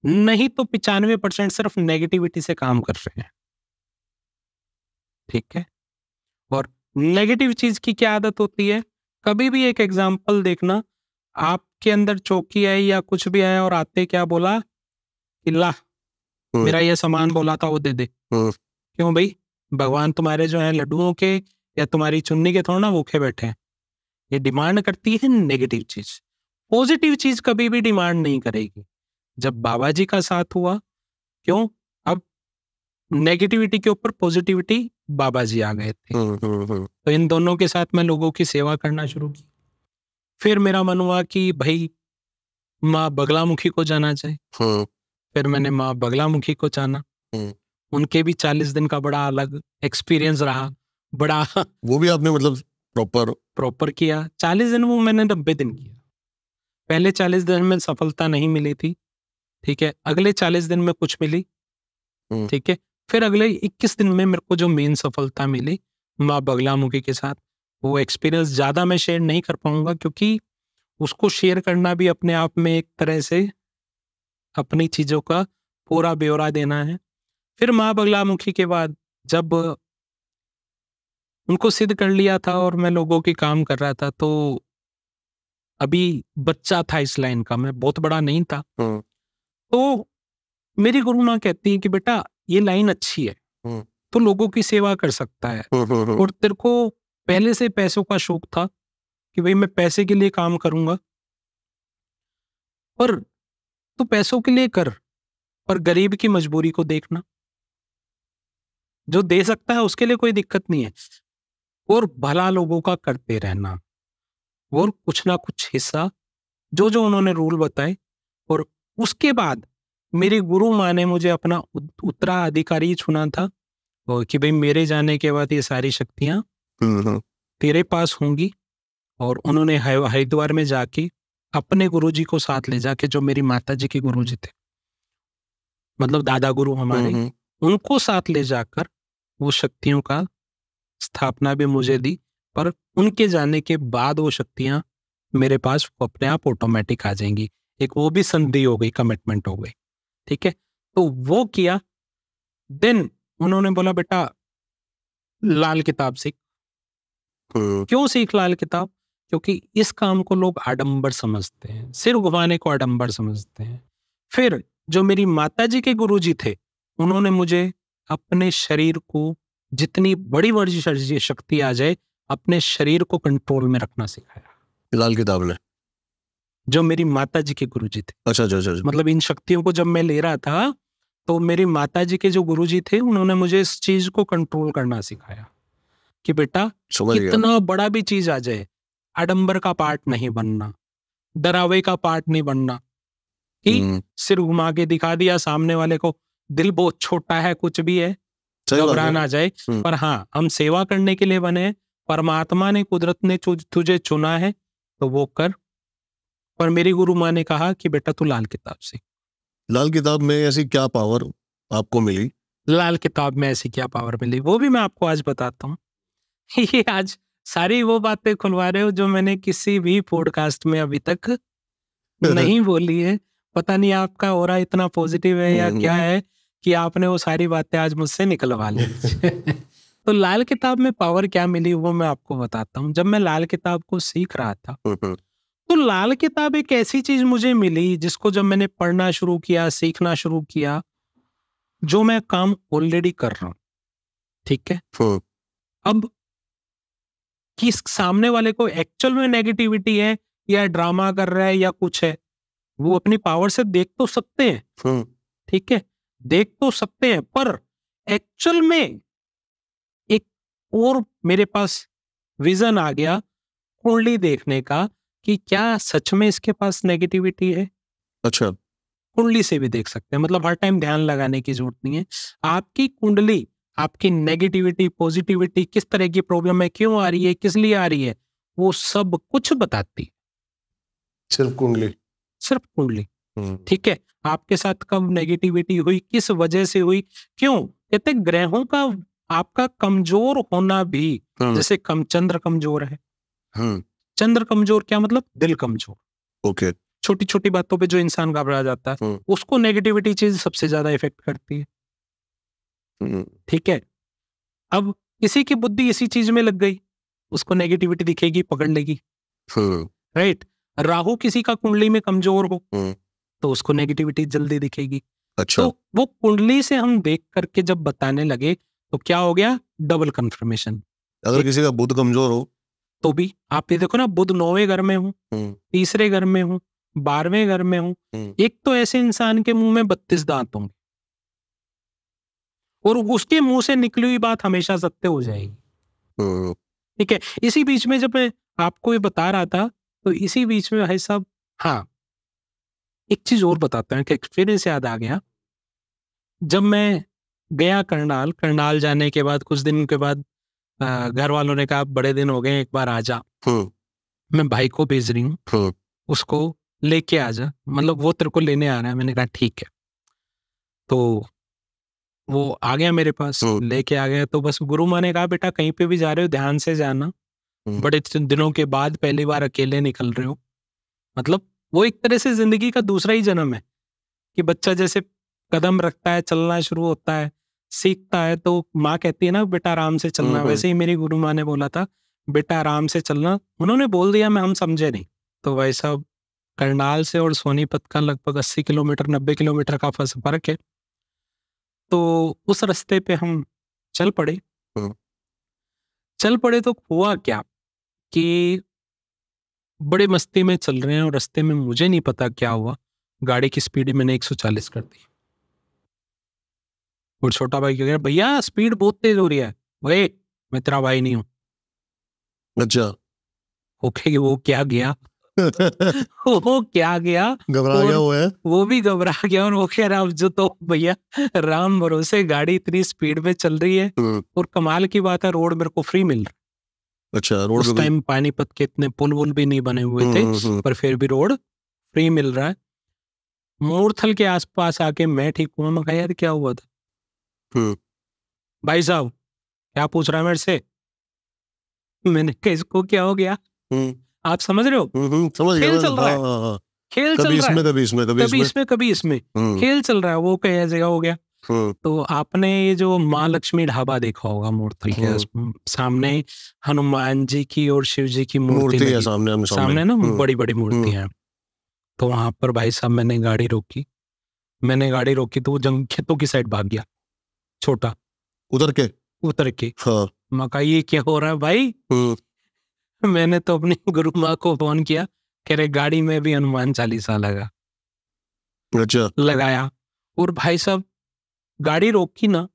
नहीं तो 95% सिर्फ नेगेटिविटी से काम कर रहे हैं। ठीक है। और नेगेटिव चीज की क्या आदत होती है? कभी भी एक एग्जाम्पल देखना, आपके अंदर चौकी आई या कुछ भी आया और आते क्या बोला कि ला मेरा ये सामान बोला था वो दे दे। क्यों भाई? भगवान तुम्हारे जो है लड्डुओं के या तुम्हारी चुन्नी के थोड़ा ना भूखे बैठे हैं। ये डिमांड करती है नेगेटिव चीज, पॉजिटिव चीज कभी भी डिमांड नहीं करेगी। जब बाबा जी का साथ हुआ, क्यों? अब नेगेटिविटी के ऊपर पॉजिटिविटी बाबा जी आ गए थे। तो इन दोनों के साथ मैं लोगों की सेवा करना शुरू की। फिर मेरा मन हुआ कि भाई माँ बगलामुखी को जाना चाहिए। फिर मैंने माँ बगलामुखी को जाना। उनके भी 40 दिन का बड़ा अलग एक्सपीरियंस रहा, बड़ा
वो भी आपने मतलब
प्रॉपर किया। 40 दिन वो मैंने 90 दिन किया। पहले 40 दिन में सफलता नहीं मिली थी, ठीक है। अगले 40 दिन में कुछ मिली, ठीक है। फिर अगले 21 दिन में मेरे को जो मेन सफलता मिली माँ बगलामुखी के साथ, वो एक्सपीरियंस ज्यादा मैं शेयर नहीं कर पाऊंगा, क्योंकि उसको शेयर करना भी अपने आप में एक तरह से अपनी चीजों का पूरा ब्यौरा देना है। फिर माँ बगलामुखी के बाद जब उनको सिद्ध कर लिया था और मैं लोगों की काम कर रहा था, तो अभी बच्चा था इस लाइन का, मैं बहुत बड़ा नहीं था। तो मेरी गुरु माँ कहती है कि बेटा ये लाइन अच्छी है, तो लोगों की सेवा कर सकता है, और तेरे को पहले से पैसों का शौक था कि भाई मैं पैसे के लिए काम करूंगा, पर तू पैसों के लिए कर, पर गरीब की मजबूरी को देखना। जो दे सकता है उसके लिए कोई दिक्कत नहीं है, और भला लोगों का करते रहना, और कुछ ना कुछ हिस्सा जो जो उन्होंने रूल बताए। और उसके बाद मेरी गुरु माँ ने मुझे अपना उत्तराधिकारी चुना था, और कि भाई मेरे जाने के बाद ये सारी शक्तियां तेरे पास होंगी। और उन्होंने हरिद्वार में जाके अपने गुरुजी को साथ ले जाके, जो मेरी माता जी के गुरुजी थे, मतलब दादा गुरु हमारे, उनको साथ ले जाकर वो शक्तियों का स्थापना भी मुझे दी। पर उनके जाने के बाद वो शक्तियां मेरे पास अपने आप ऑटोमेटिक आ जाएंगी। एक वो भी संधि हो गई, कमिटमेंट हो गई, ठीक है। तो वो किया। देन उन्होंने बोला बेटा लाल किताब सीख। क्यों सीख लाल किताब? क्योंकि इस काम को लोग आडंबर समझते हैं, सिर घुमाने को आडंबर समझते हैं। फिर जो मेरी माताजी के गुरुजी थे, उन्होंने मुझे अपने शरीर को, जितनी बड़ी बड़ी शक्ति आ जाए, अपने शरीर को कंट्रोल में रखना सिखाया
लाल किताब ने।
जो मेरी माताजी के गुरुजी थे।
अच्छा।
मतलब इन शक्तियों को जब मैं ले रहा था, तो मेरी माताजी के जो गुरुजी थे, उन्होंने मुझे इस चीज को कंट्रोल करना सिखाया कि बेटा कितना बड़ा भी चीज आ जाए, आडंबर का पार्ट नहीं बनना, डरावे का पार्ट नहीं बनना, कि सिर घुमा के दिखा दिया सामने वाले को, दिल बहुत छोटा है, कुछ भी है, घबराना आ जाए, पर हाँ हम सेवा करने के लिए बने, परमात्मा ने, कुदरत ने तुझे चुना है तो वो कर। पर मेरी गुरु माँ ने कहा कि बेटा तू लाल किताब सीख।
लाल किताब में ऐसी क्या पावर आपको मिली?
लाल किताब में ऐसी क्या पावर मिली, वो भी मैं आपको आज बताता हूँ। ये आज सारी वो बातें खुलवा रहे हो जो मैंने किसी भी पॉडकास्ट में अभी तक नहीं बोली है। पता नहीं आपका ऑरा इतना पॉजिटिव है या क्या है कि आपने वो सारी बातें आज मुझसे निकलवा ली। तो लाल किताब में पावर क्या मिली वो मैं आपको बताता हूँ। जब मैं लाल किताब को सीख रहा था, तो लाल किताब एक ऐसी चीज मुझे मिली जिसको जब मैंने पढ़ना शुरू किया, सीखना शुरू किया, जो मैं काम ऑलरेडी कर रहा हूं, ठीक है। अब किस सामने वाले को एक्चुअल में नेगेटिविटी है या ड्रामा कर रहा है या कुछ है, वो अपनी पावर से देख तो सकते हैं, ठीक है, देख तो सकते हैं, पर एक्चुअल में एक और मेरे पास विजन आ गया कुंडली देखने का कि क्या सच में इसके पास नेगेटिविटी है।
अच्छा।
कुंडली से भी देख सकते हैं, मतलब हर टाइम ध्यान लगाने की जरूरत नहीं है। आपकी कुंडली आपकी नेगेटिविटी, पॉजिटिविटी, किस तरह की प्रॉब्लम है, क्यों आ रही है, किस लिए आ रही है, वो सब कुछ बताती है।
सिर्फ कुंडली? सिर्फ
कुंडली, ठीक है। आपके साथ कब नेगेटिविटी हुई, किस वजह से हुई, क्यों? कहते ग्रहों का आपका कमजोर होना भी, जैसे चंद्र कमजोर है, चंद्र कमजोर क्या मतलब? दिल कमजोर।
ओके।
छोटी छोटी बातों पे जो इंसान घबरा जाता है, उसको नेगेटिविटी चीज सबसे ज्यादा इफेक्ट करती है, ठीक है। अब किसी की बुद्धि इसी चीज में लग गई, उसको नेगेटिविटी दिखेगी, पकड़ लेगी, राइट। राहु किसी का कुंडली में कमजोर हो तो उसको नेगेटिविटी जल्दी दिखेगी।
अच्छा।
तो वो कुंडली से हम देख करके जब बताने लगे तो क्या हो गया? Double confirmation.
अगर किसी का बुध कमजोर हो
तो भी आप ये देखो ना, बुध 9वें घर में हूँ, तीसरे घर में हूँ, 12वें घर में हूँ, एक तो ऐसे इंसान के मुंह में 32 दांत होंगे, और उसके मुंह से निकली हुई बात हमेशा सत्य हो जाएगी। ठीक है, इसी बीच में जब मैं आपको ये बता रहा था तो इसी बीच में भाई साहब, हाँ एक चीज और बताता हूँ कि एक्सपीरियंस याद आ गया। जब मैं गया करनाल जाने के बाद कुछ दिन के बाद घर वालों ने कहा बड़े दिन हो गए, एक बार आ जा, मैं भाई को भेज रही हूँ, उसको लेके आ जा, मतलब वो तेरे को लेने आ रहा है। मैंने कहा ठीक है। तो वो आ गया मेरे पास, लेके आ गया। तो बस गुरु माँ ने कहा बेटा कहीं पे भी जा रहे हो ध्यान से जाना, बड़े दिनों के बाद पहली बार अकेले निकल रहे हो। मतलब वो एक तरह से जिंदगी का दूसरा ही जन्म है कि बच्चा जैसे कदम रखता है, चलना शुरू होता है, सीखता है, तो माँ कहती है ना बेटा आराम से चलना, वैसे ही मेरी गुरु माँ ने बोला था बेटा आराम से चलना। उन्होंने बोल दिया, मैं हम समझे नहीं। तो भाई साहब करनाल से और सोनीपत का लगभग 80 किलोमीटर 90 किलोमीटर का फर्क है। तो उस रास्ते पे हम चल पड़े। तो हुआ क्या कि बड़े मस्ती में चल रहे हैं और रास्ते में मुझे नहीं पता क्या हुआ, गाड़ी की स्पीड मैंने 140 कर दी। और छोटा भाई कह रहा भैया स्पीड बहुत तेज हो रही है। वही मैं तेरा भाई नहीं हूं।
अच्छा
ओके, वो क्या गया वो क्या गया,
घबरा गया वो है,
वो भी घबरा गया। और वो कह रहा अब जो तो भैया राम भरोसे गाड़ी इतनी स्पीड में चल रही है, और कमाल की बात है रोड मेरे को फ्री मिल रहा।
अच्छा, रोड
उस टाइम पानीपत के इतने पुल वुल भी नहीं बने हुए थे, पर फिर भी रोड फ्री मिल रहा है। मूर्थल के आसपास आके मैं ठीक हुआ। मैं कहा यार क्या हुआ था? भाई साहब क्या पूछ रहा है मेरे से? मैंने कहा इसको क्या हो गया? आप समझ रहे हो? खेल चल रहा है, खेल चल रहा है, कभी इसमें खेल चल रहा है। वो कहीं जगह हो गया। तो आपने ये जो माँ लक्ष्मी ढाबा देखा होगा मूर्थल के सामने, हनुमान जी की और शिव जी की मूर्ति है सामने ना, बड़ी बड़ी मूर्तियां। तो वहां पर भाई साहब मैंने गाड़ी रोकी तो वो खेतों की साइड भाग गया, छोटा उतर के। मैं कहा ये क्या हो रहा है भाई? मैंने तो अपनी गुरु माँ को फोन किया, कह रहे गाड़ी में भी हनुमान चालीसा लगाया। और भाई साहब गाड़ी रोकी ना,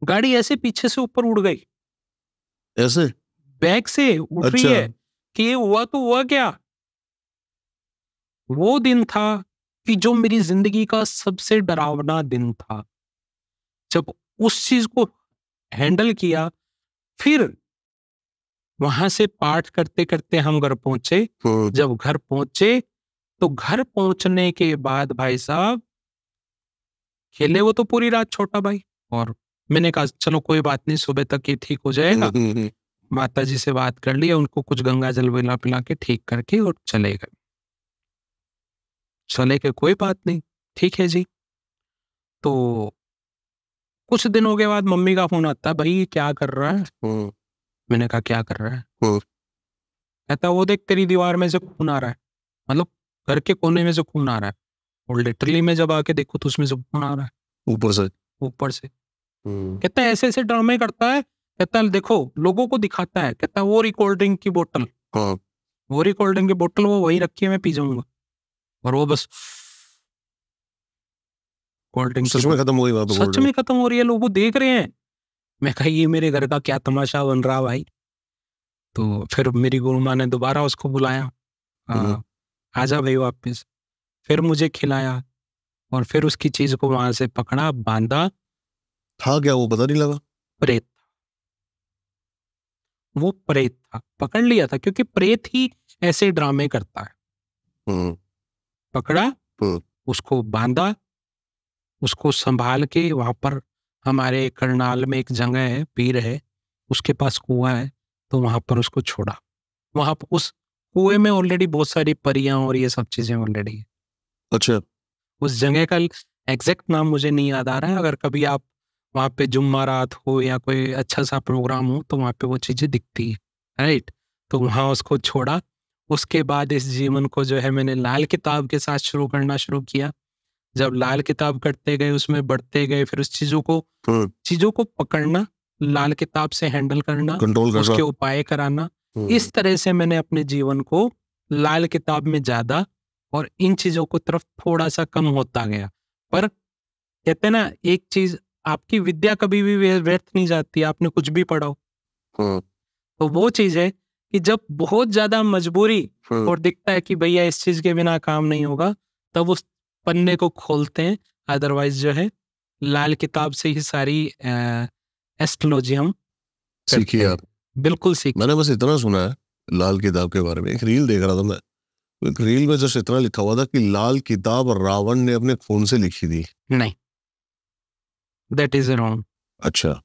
गाड़ी ऐसे पीछे से ऊपर उड़ गई,
ऐसे
बैक से उठ रही है कि ये हुआ तो हुआ क्या? वो दिन था कि जो मेरी जिंदगी का सबसे डरावना दिन था। जब उस चीज को हैंडल किया, फिर वहां से पाठ करते करते हम घर पहुंचे। जब घर पहुंचे तो घर पहुंचने के बाद भाई साहब खेले वो तो पूरी रात छोटा भाई। और मैंने कहा चलो कोई बात नहीं, सुबह तक ये ठीक हो जाएगा। माता जी से बात कर लिया, उनको कुछ गंगा जल पिला के ठीक करके और चले गए। कोई बात नहीं, ठीक है जी। तो कुछ दिनों के बाद मम्मी का फोन आता है, भाई क्या कर रहा है? मैंने कहा क्या कर रहा है? कहता वो देख तेरी दीवार में से खून आ रहा है, मतलब घर के कोने में से खून आ रहा है। और लिटरली मैं जब आके देखूं तो उसमें से खून आ रहा है ऊपर से। कहता है ऐसे ऐसे ड्रामे करता है। कहता है देखो लोगों को दिखाता है। कहता है वो रिकॉर्ड ड्रिंक की बोतल वो वही रखी है, मैं पी जाऊंगा। और वो बस कोल्ड ड्रिंक
सच में खत्म
हो रही है, लोग देख रहे हैं। मैं कहा ये मेरे घर का क्या तमाशा बन रहा भाई। तो फिर मेरी गुरु माँ ने दोबारा उसको बुलाया, आजा भाई वापस। फिर मुझे खिलाया और फिर उसकी चीज को वहां से पकड़ा, बांधा।
था क्या वो पता नहीं लगा?
प्रेत था, वो प्रेत था। पकड़ लिया था क्योंकि प्रेत ही ऐसे ड्रामे करता है। पकड़ा, उसको बांधा, उसको संभाल के वहां पर हमारे करनाल में एक जगह है, पीर है, उसके पास कुआं है, तो वहां पर उसको छोड़ा। वहां पर उस कुएं में ऑलरेडी बहुत सारी परियां और ये सब चीजें ऑलरेडी है।
अच्छा,
उस जगह का एग्जैक्ट नाम मुझे नहीं याद आ रहा है। अगर कभी आप वहां पे जुम्मा रात हो या कोई अच्छा सा प्रोग्राम हो तो वहां पे वो चीजें दिखती है, राइट। तो वहां उसको छोड़ा। उसके बाद इस जीवन को जो है मैंने लाल किताब के साथ शुरू किया। जब लाल किताब करते गए, उसमें बढ़ते गए, फिर उस चीजों को पकड़ना, लाल किताब से हैंडल करना, उसके उपाय कराना। इस तरह से मैंने अपने जीवन को लाल किताब में ज्यादा और इन चीजों को तरफ थोड़ा सा कम होता गया। पर कहते ना एक चीज आपकी विद्या कभी भी व्यर्थ नहीं जाती, आपने कुछ भी पढ़ा हो। तो वो चीज है कि जब बहुत ज्यादा मजबूरी और दिखता है कि भैया इस चीज के बिना काम नहीं होगा, तब उस पन्ने को खोलते हैं। अदरवाइज जो है लाल किताब से ही सारी एस्ट्रोलॉजी हम
सीखिए आप।
बिल्कुल सीख।
मैंने बस इतना सुना है लाल किताब के बारे में, एक रील देख रहा था मैं, एक रील में जस्ट इतना लिखा हुआ था कि लाल किताब रावण ने अपने खून से लिखी थी।
नहीं, दैट इज रॉन्ग।
अच्छा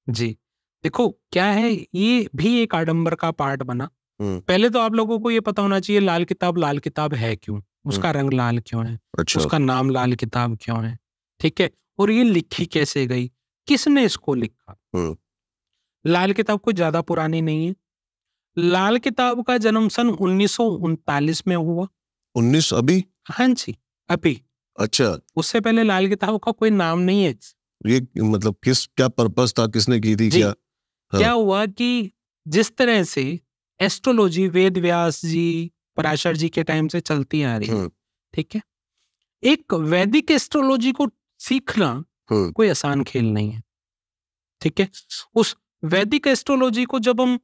जी, देखो क्या है, ये भी एक आडंबर का पार्ट बना। पहले तो आप लोगों को ये पता होना चाहिए लाल किताब है क्यों, उसका रंग लाल क्यों है,
अच्छा।
उसका नाम लाल किताब क्यों है, ठीक है, और ये लिखी कैसे गई, किसने इसको लिखा। लाल किताब कोई ज्यादा पुरानी नहीं है। लाल किताब का जन्म सन 1939 में हुआ।
19 अभी?
हाँ जी, अभी।
अच्छा,
उससे पहले लाल किताब का कोई नाम नहीं है।
ये मतलब क्या पर्पस था, किसने की थी, क्या? हाँ।
क्या हुआ कि जिस तरह से एस्ट्रोलॉजी वेद व्यास जी, पराशर जी के टाइम से चलती आ रही है, ठीक है, एक वैदिक एस्ट्रोलॉजी को सीखना कोई आसान खेल नहीं है, ठीक है। उस वैदिक एस्ट्रोलॉजी को जब हम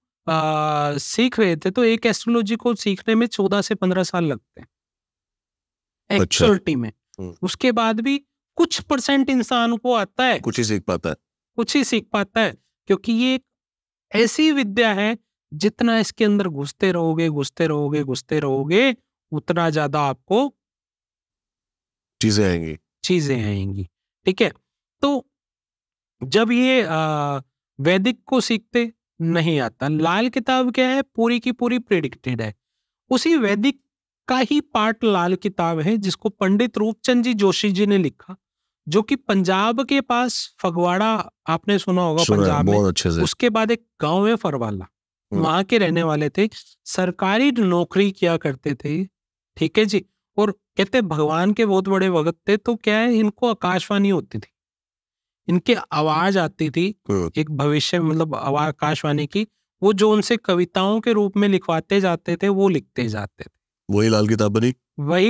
सीख रहे थे तो एक एस्ट्रोलॉजी को सीखने में 14 से 15 साल लगते हैं एक्चुअलिटी में। उसके बाद भी कुछ परसेंट इंसान को आता है,
कुछ ही सीख पाता है,
क्योंकि ये एक ऐसी विद्या है जितना इसके अंदर घुसते रहोगे उतना ज्यादा आपको चीजें आएंगी, ठीक है। तो जब ये वैदिक को सीखते नहीं आता, लाल किताब क्या है, पूरी की पूरी प्रेडिक्टेड है। उसी वैदिक का ही पार्ट लाल किताब है जिसको पंडित रूपचंद जी जोशी जी ने लिखा, जो कि पंजाब के पास फगवाड़ा, आपने सुना होगा पंजाब में, उसके बाद एक गांव है फरवाला, वहां के रहने वाले थे, सरकारी नौकरी किया करते थे, ठीक है जी। और कहते भगवान के बहुत बड़े भगत थे। तो क्या है, इनको आकाशवाणी होती थी, इनके आवाज आती थी एक भविष्य, मतलब आवाज आकाशवाणी की, वो जो उनसे कविताओं के रूप में लिखवाते जाते थे वो लिखते जाते थे।
वही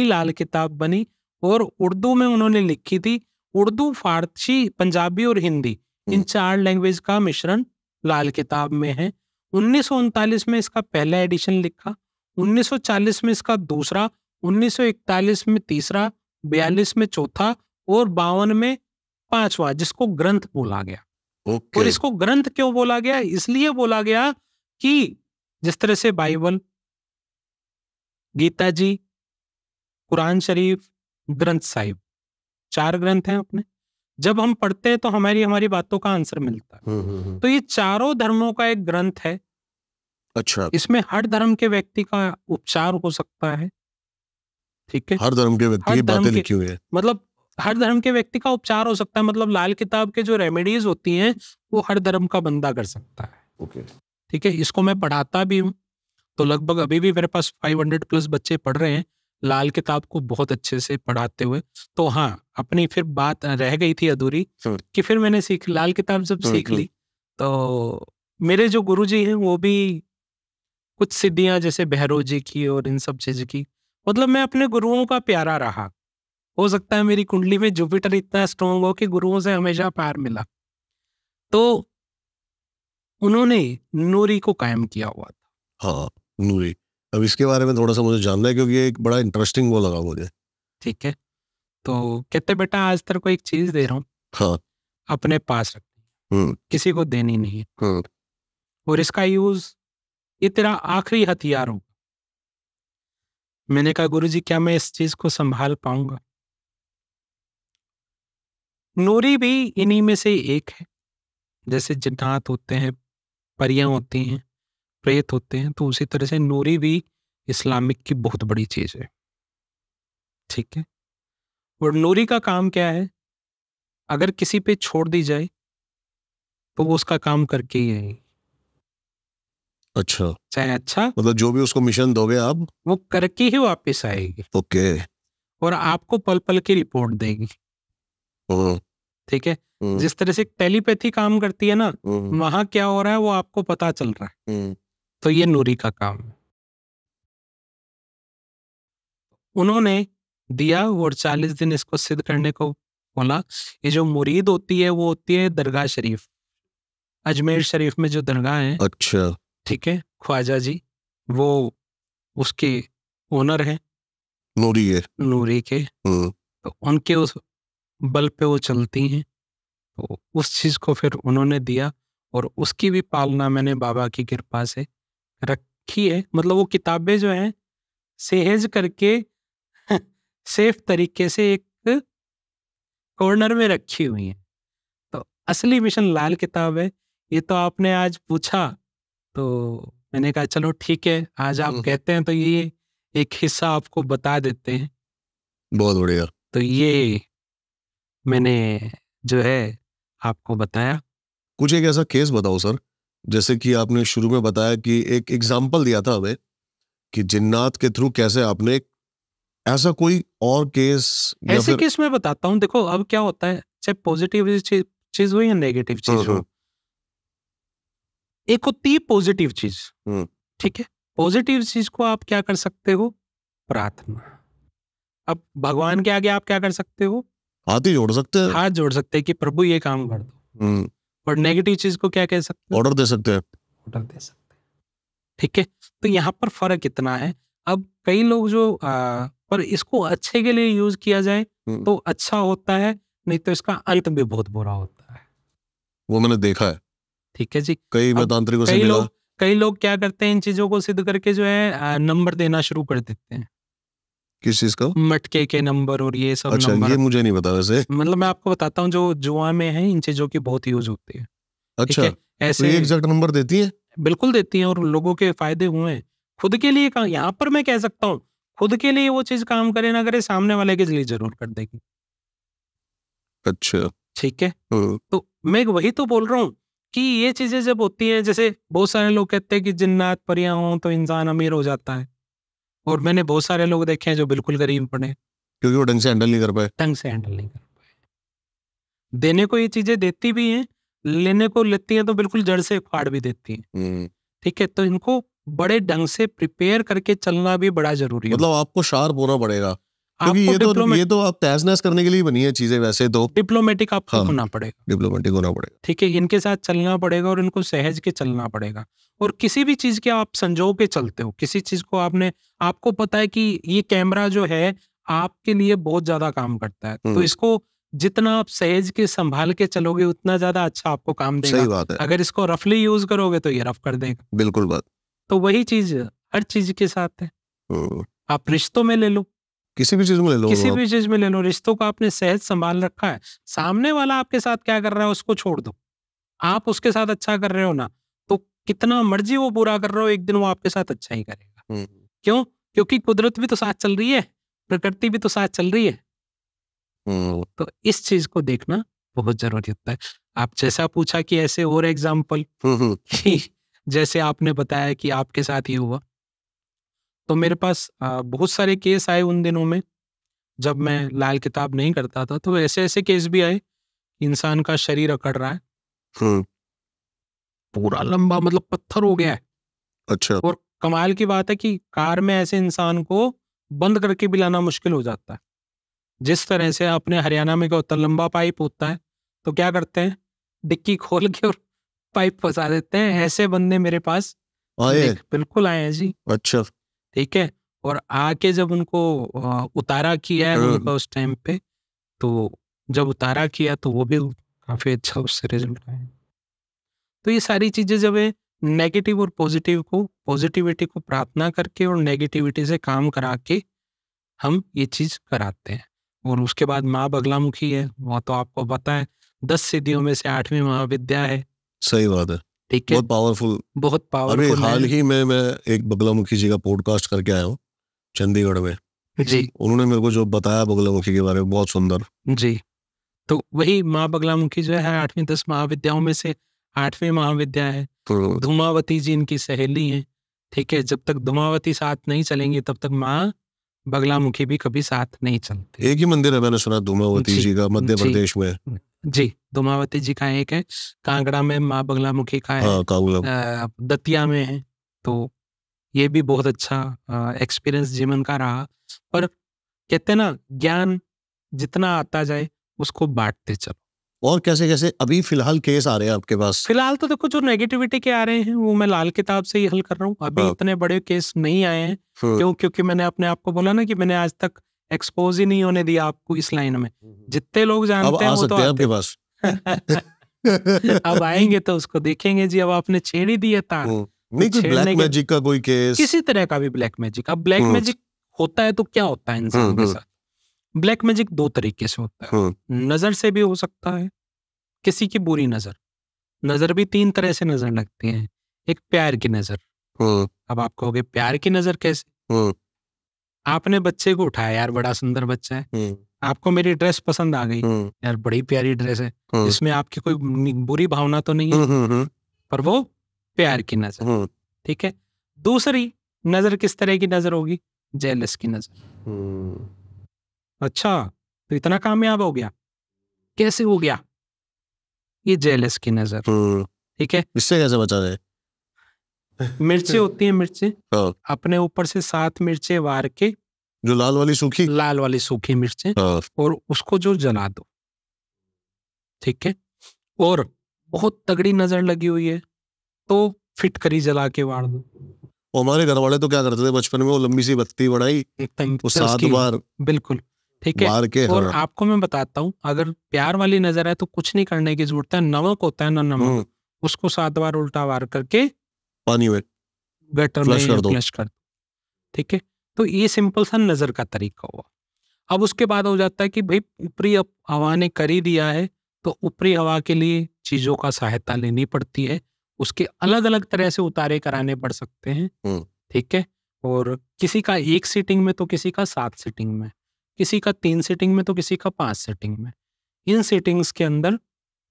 लाल किताब बनी
और उर्दू में उन्होंने लिखी थी। उर्दू, फारसी, पंजाबी और हिंदी, इन 4 लैंग्वेज का मिश्रण लाल किताब में है। 1939 में इसका पहला एडिशन लिखा, 1940 में इसका दूसरा, 1941 में तीसरा, 42 में चौथा और 52 में 5वां, जिसको ग्रंथ बोला गया। और इसको ग्रंथ क्यों बोला गया? इसलिए बोला गया कि जिस तरह से बाइबल, गीता जी, कुरान शरीफ, ग्रंथ साहिब, 4 ग्रंथ हैं अपने, जब हम पढ़ते हैं तो हमारी बातों का आंसर मिलता है। तो ये चारों धर्मों का एक ग्रंथ है।
अच्छा,
इसमें हर धर्म के व्यक्ति का उपचार हो सकता है, ठीक है।
हर धर्म के व्यक्ति की बातें लिखी हुई है,
मतलब हर धर्म के व्यक्ति का उपचार हो सकता है, मतलब लाल किताब के जो रेमेडीज होती हैं वो हर धर्म का बंदा कर सकता है, ठीक है। इसको मैं पढ़ाता भी हूँ, तो लगभग अभी भी मेरे पास 500 प्लस बच्चे पढ़ रहे हैं लाल किताब को बहुत अच्छे से पढ़ाते हुए। तो हाँ, अपनी फिर बात रह गई थी अधूरी कि फिर मैंने लाल किताब जब सीख ली तो मेरे जो गुरुजी हैं वो भी कुछ सिद्धियां जैसे भैरव जी की और इन सब चीज की, मतलब मैं अपने गुरुओं का प्यारा रहा। हो सकता है मेरी कुंडली में जुपिटर इतना स्ट्रॉन्ग हो कि गुरुओं से हमेशा प्यार मिला। तो उन्होंने नूरी को कायम किया हुआ था।
हाँ, नूरी। अब इसके बारे में थोड़ा सा मुझे जानना है क्योंकि ये एक बड़ा इंटरेस्टिंग वो लगा मुझे।
ठीक है, तो कहते बेटा आज तेरे को एक चीज दे रहा हूँ,
हाँ,
अपने पास रखनी, किसी को देनी नहीं है, और इसका यूज ये तेरा आखिरी हथियार होगा। मैंने कहा गुरुजी क्या मैं इस चीज को संभाल पाऊंगा? नूरी भी इन्हीं में से एक है। जैसे जिन्नात होते हैं, परियां होती हैं, प्रेत होते हैं, तो उसी तरह से नूरी भी इस्लामिक की बहुत बड़ी चीज है, ठीक है। और नूरी का काम क्या है? अगर किसी पे छोड़ दी जाए तो वो उसका काम करके ही आएगी।
अच्छा,
चाहे अच्छा,
मतलब जो भी उसको मिशन दोगे आप,
वो करके ही वापस आएगी।
ओके।
और आपको पल पल की रिपोर्ट देगी, ठीक है। जिस तरह से टेलीपैथी काम करती है ना, वहां क्या हो रहा है वो आपको पता चल रहा है। तो ये नूरी का काम है। उन्होंने दिया और 40 दिन इसको सिद्ध करने को बोला ये जो मुरीद होती है वो होती है दरगाह शरीफ, अजमेर शरीफ में जो दरगाह है,
अच्छा,
ठीक है, ख्वाजा जी वो उसके ओनर हैं,
नूरी है।
नूरी के, तो उनके उस बल पे वो चलती हैं, तो उस चीज को फिर उन्होंने दिया और उसकी भी पालना मैंने बाबा की कृपा से रखी है। मतलब वो किताबें जो हैं सहेज करके सेफ तरीके से एक कॉर्नर में रखी हुई हैं। तो असली मिशन लाल किताब है। ये तो आपने आज पूछा तो मैंने कहा चलो ठीक है, आज आप कहते हैं तो ये एक हिस्सा आपको बता देते हैं।
बहुत बढ़िया।
तो ये मैंने जो है आपको बताया।
कुछ एक ऐसा केस बताओ सर, जैसे कि आपने शुरू में बताया कि एक एग्जाम्पल दिया था हमें कि जिन्नात के थ्रू कैसे आपने ऐसा कोई और केस या
ऐसे
फिर
केस मैं बताता हूँ। देखो अब क्या होता है, चाहे पॉजिटिव चीज हो या नेगेटिव चीज हो, एक होती है पॉजिटिव चीज, ठीक है। पॉजिटिव चीज को आप क्या कर सकते हो, प्रार्थना। अब भगवान के आगे आप क्या कर सकते हो,
हाथ ही जोड़ सकते हैं,
हाथ जोड़ सकते हैं कि प्रभु ये काम कर दो। और नेगेटिव चीज को क्या कह सकते हो,
ऑर्डर दे सकते हैं,
ऑर्डर दे सकते हैं, ठीक है। तो यहाँ पर फर्क इतना है। अब कई लोग जो पर इसको अच्छे के लिए यूज किया जाए तो अच्छा होता है, नहीं तो इसका अंत भी बहुत बुरा होता है।
वो मैंने देखा है,
ठीक है जी।
कई तांत्रिकों से मिला।
कई लोग क्या करते हैं, इन चीजों को सिद्ध करके जो है नंबर देना शुरू कर देते हैं।
किस चीज का,
मटके के नंबर और ये सब
अच्छा,
नंबर।
ये मुझे नहीं पता वैसे।
मतलब मैं आपको बताता हूँ, जो जुआ में है इन चीजों की बहुत यूज होती है।
अच्छा,
ऐसे
तो ये एग्जैक्ट नंबर देती है?
बिल्कुल देती हैं और लोगों के फायदे हुए हैं। खुद के लिए यहाँ पर मैं कह सकता हूँ, खुद के लिए वो चीज काम करे ना करे, सामने वाले के लिए जरूर कर देगी।
अच्छा,
ठीक है। तो मैं वही तो बोल रहा हूँ कि ये चीजें जब होती हैं, जैसे बहुत सारे लोग कहते हैं कि जिन्नात परियां हों तो इंसान अमीर हो जाता है, और मैंने बहुत सारे लोग देखे हैं जो बिल्कुल गरीब पड़े,
क्योंकि वो ढंग से हैंडल नहीं कर पाए।
ढंग से हैंडल नहीं कर पाए। देने को ये चीजें देती भी हैं, लेने को लेती हैं तो बिल्कुल जड़ से फाड़ भी देती हैं। ठीक है, तो इनको बड़े ढंग से प्रिपेयर करके चलना भी बड़ा जरूरी है।
मतलब आपको शार्प होना पड़ेगा, क्योंकि ये तो आप तहस नहस करने के लिए बनी है चीजें, वैसे तो
डिप्लोमेटिक आपको होना पड़ेगा,
डिप्लोमेटिक होना पड़ेगा।
ठीक है, इनके साथ चलना पड़ेगा और इनको सहज के चलना पड़ेगा। और किसी भी चीज के आप संजो के चलते हो, किसी चीज को आपको पता है कि ये कैमरा जो है आपके लिए बहुत ज्यादा काम करता है, तो इसको जितना आप सहज के संभाल के चलोगे उतना ज्यादा अच्छा आपको काम देगा।
सही बात है।
अगर इसको रफली यूज करोगे तो ये रफ कर देगा।
बिल्कुल बात।
तो वही चीज हर चीज के साथ है। आप रिश्तों में ले लो,
किसी भी चीज में ले लो,
किसी भी चीज में ले लो, रिश्तों को आपने सहज संभाल रखा है, सामने वाला आपके साथ क्या कर रहा है उसको छोड़ दो, आप उसके साथ अच्छा कर रहे हो ना, तो कितना मर्जी वो बुरा कर रहे हो, एक दिन वो आपके साथ अच्छा ही करेगा। क्यों? क्योंकि कुदरत भी तो साथ चल रही है, प्रकृति भी तो साथ चल रही है। तो इस चीज को देखना बहुत जरूरी होता है। आप जैसा पूछा कि ऐसे और एग्जाम्पल, जैसे आपने बताया कि आपके साथ ये हुआ, तो मेरे पास बहुत सारे केस आए उन दिनों में जब मैं लाल किताब नहीं करता था। तो ऐसे ऐसे केस भी आए, इंसान का शरीर अकड़ रहा है, पूरा लंबा, मतलब पत्थर हो गया है।
अच्छा।
और कमाल की बात है कि कार में ऐसे इंसान को बंद करके भी लाना मुश्किल हो जाता है। जिस तरह से अपने हरियाणा में क्या होता है, लंबा पाइप होता है तो क्या करते हैं, डिक्की खोल के और पाइप फंसा देते हैं। ऐसे बंदे मेरे पास
आए?
बिल्कुल आए हैं जी।
अच्छा,
ठीक है। और आके जब उनको उतारा किया है उनका उस टाइम पे, तो जब उतारा किया तो वो भी काफी अच्छा उससे रिजल्ट आया। तो ये सारी चीजें जब है नेगेटिव और पॉजिटिविटी को प्रार्थना करके और नेगेटिविटी से काम करा के हम ये चीज कराते हैं। और उसके बाद माँ बगलामुखी है, वो तो आपको पता है 10 सिद्धियों में से 8वीं महाविद्या है।
सही बात है।
ठीक है,
बहुत पावरफुल। अभी हाल ही में मैं एक बगलामुखी जी का पॉडकास्ट करके आया हूँ चंडीगढ़ में
जी।
उन्होंने मेरे को जो बताया बगलामुखी के बारे में बहुत सुंदर
जी। तो वही माँ बगलामुखी जो है 8वीं 10 महाविद्याओं में से 8वीं महाविद्या है। धूमावती जी इनकी सहेली है। ठीक है, जब तक धूमावती साथ नहीं चलेंगी तब तक माँ बगलामुखी भी कभी साथ नहीं चलती।
एक ही मंदिर है, मैंने सुना धूमावती जी का मध्य प्रदेश में।
जी, धूमावती जी का एक है, कांगड़ा में माँ बगलामुखी का है, दतिया में है। तो ये भी बहुत अच्छा एक्सपीरियंस जीवन का रहा। पर कहते हैं ना, ज्ञान जितना आता जाए उसको बांटते चलो।
और कैसे कैसे अभी फिलहाल केस आ रहे हैं आपके पास?
फिलहाल तो देखो जो नेगेटिविटी के आ रहे हैं वो मैं लाल किताब से ही हल कर रहा हूँ। अभी
हाँ।
इतने बड़े केस नहीं आए हैं। क्यों? क्योंकि मैंने अपने आप को बोला ना कि मैंने आज तक एक्सपोज ही नहीं होने दिया आपको इस लाइन में। जितने लोग
अब
जानते हैं
आ
वो तो
सकते हैं
आते
आपके पास।
अब आएंगे तो उसको देखेंगे जी। अब आपने छेड़ ही दिया तार।
नहीं, कोई ब्लैक मैजिक का कोई केस?
किसी तरह का भी ब्लैक मैजिक। अब ब्लैक मैजिक होता है तो क्या होता है इंसान के साथ? ब्लैक मैजिक दो तरीके से होता है। नजर से भी हो सकता है, किसी की बुरी नजर। नजर भी तीन तरह से नजर लगती है। एक प्यार की नजर। अब आप कहोगे प्यार की नजर कैसे? आपने बच्चे को उठाया, यार बड़ा सुंदर बच्चा है, आपको मेरी ड्रेस पसंद आ गई, यार बड़ी प्यारी ड्रेस है, इसमें आपकी कोई बुरी भावना तो नहीं है, पर वो प्यार की नजर। ठीक है। दूसरी नजर किस तरह की नजर होगी? जेलस की नजर। अच्छा, तो इतना कामयाब हो गया, कैसे हो गया? ये जेलस की नजर। ठीक है।
इससे कैसे बचा जाए?
मिर्ची होती है, मिर्ची अपने ऊपर से 7 मिर्चें वार के,
जो लाल वाली
सूखी मिर्चें, और उसको जो जला दो। ठीक है। और बहुत तगड़ी नजर लगी हुई है तो फिटकरी जला के वार दो।
हमारे घर वाले तो क्या करते थे बचपन में, वो लंबी सी बत्ती बनाई, वो 7 बार
बिल्कुल ठीक है। और आपको मैं बताता हूँ, अगर प्यार वाली नजर है तो कुछ नहीं करने की जरूरत है। नमक होता है ना, नमक, उसको 7 बार उल्टा वार करके पानी में गटर में फ्लश कर दो। ठीक है। तो ये सिंपल सा नजर का तरीका हुआ। अब उसके बाद हो जाता है कि भाई ऊपरी हवा ने कर ही दिया है तो ऊपरी हवा के लिए चीजों का सहायता लेनी पड़ती है। उसके अलग अलग तरह से उतारे कराने पड़ सकते हैं। ठीक है। और किसी का 1 सीटिंग में तो किसी का 7 सीटिंग में, किसी का 3 सीटिंग में तो किसी का 5 सीटिंग में। इन सीटिंग्स के अंदर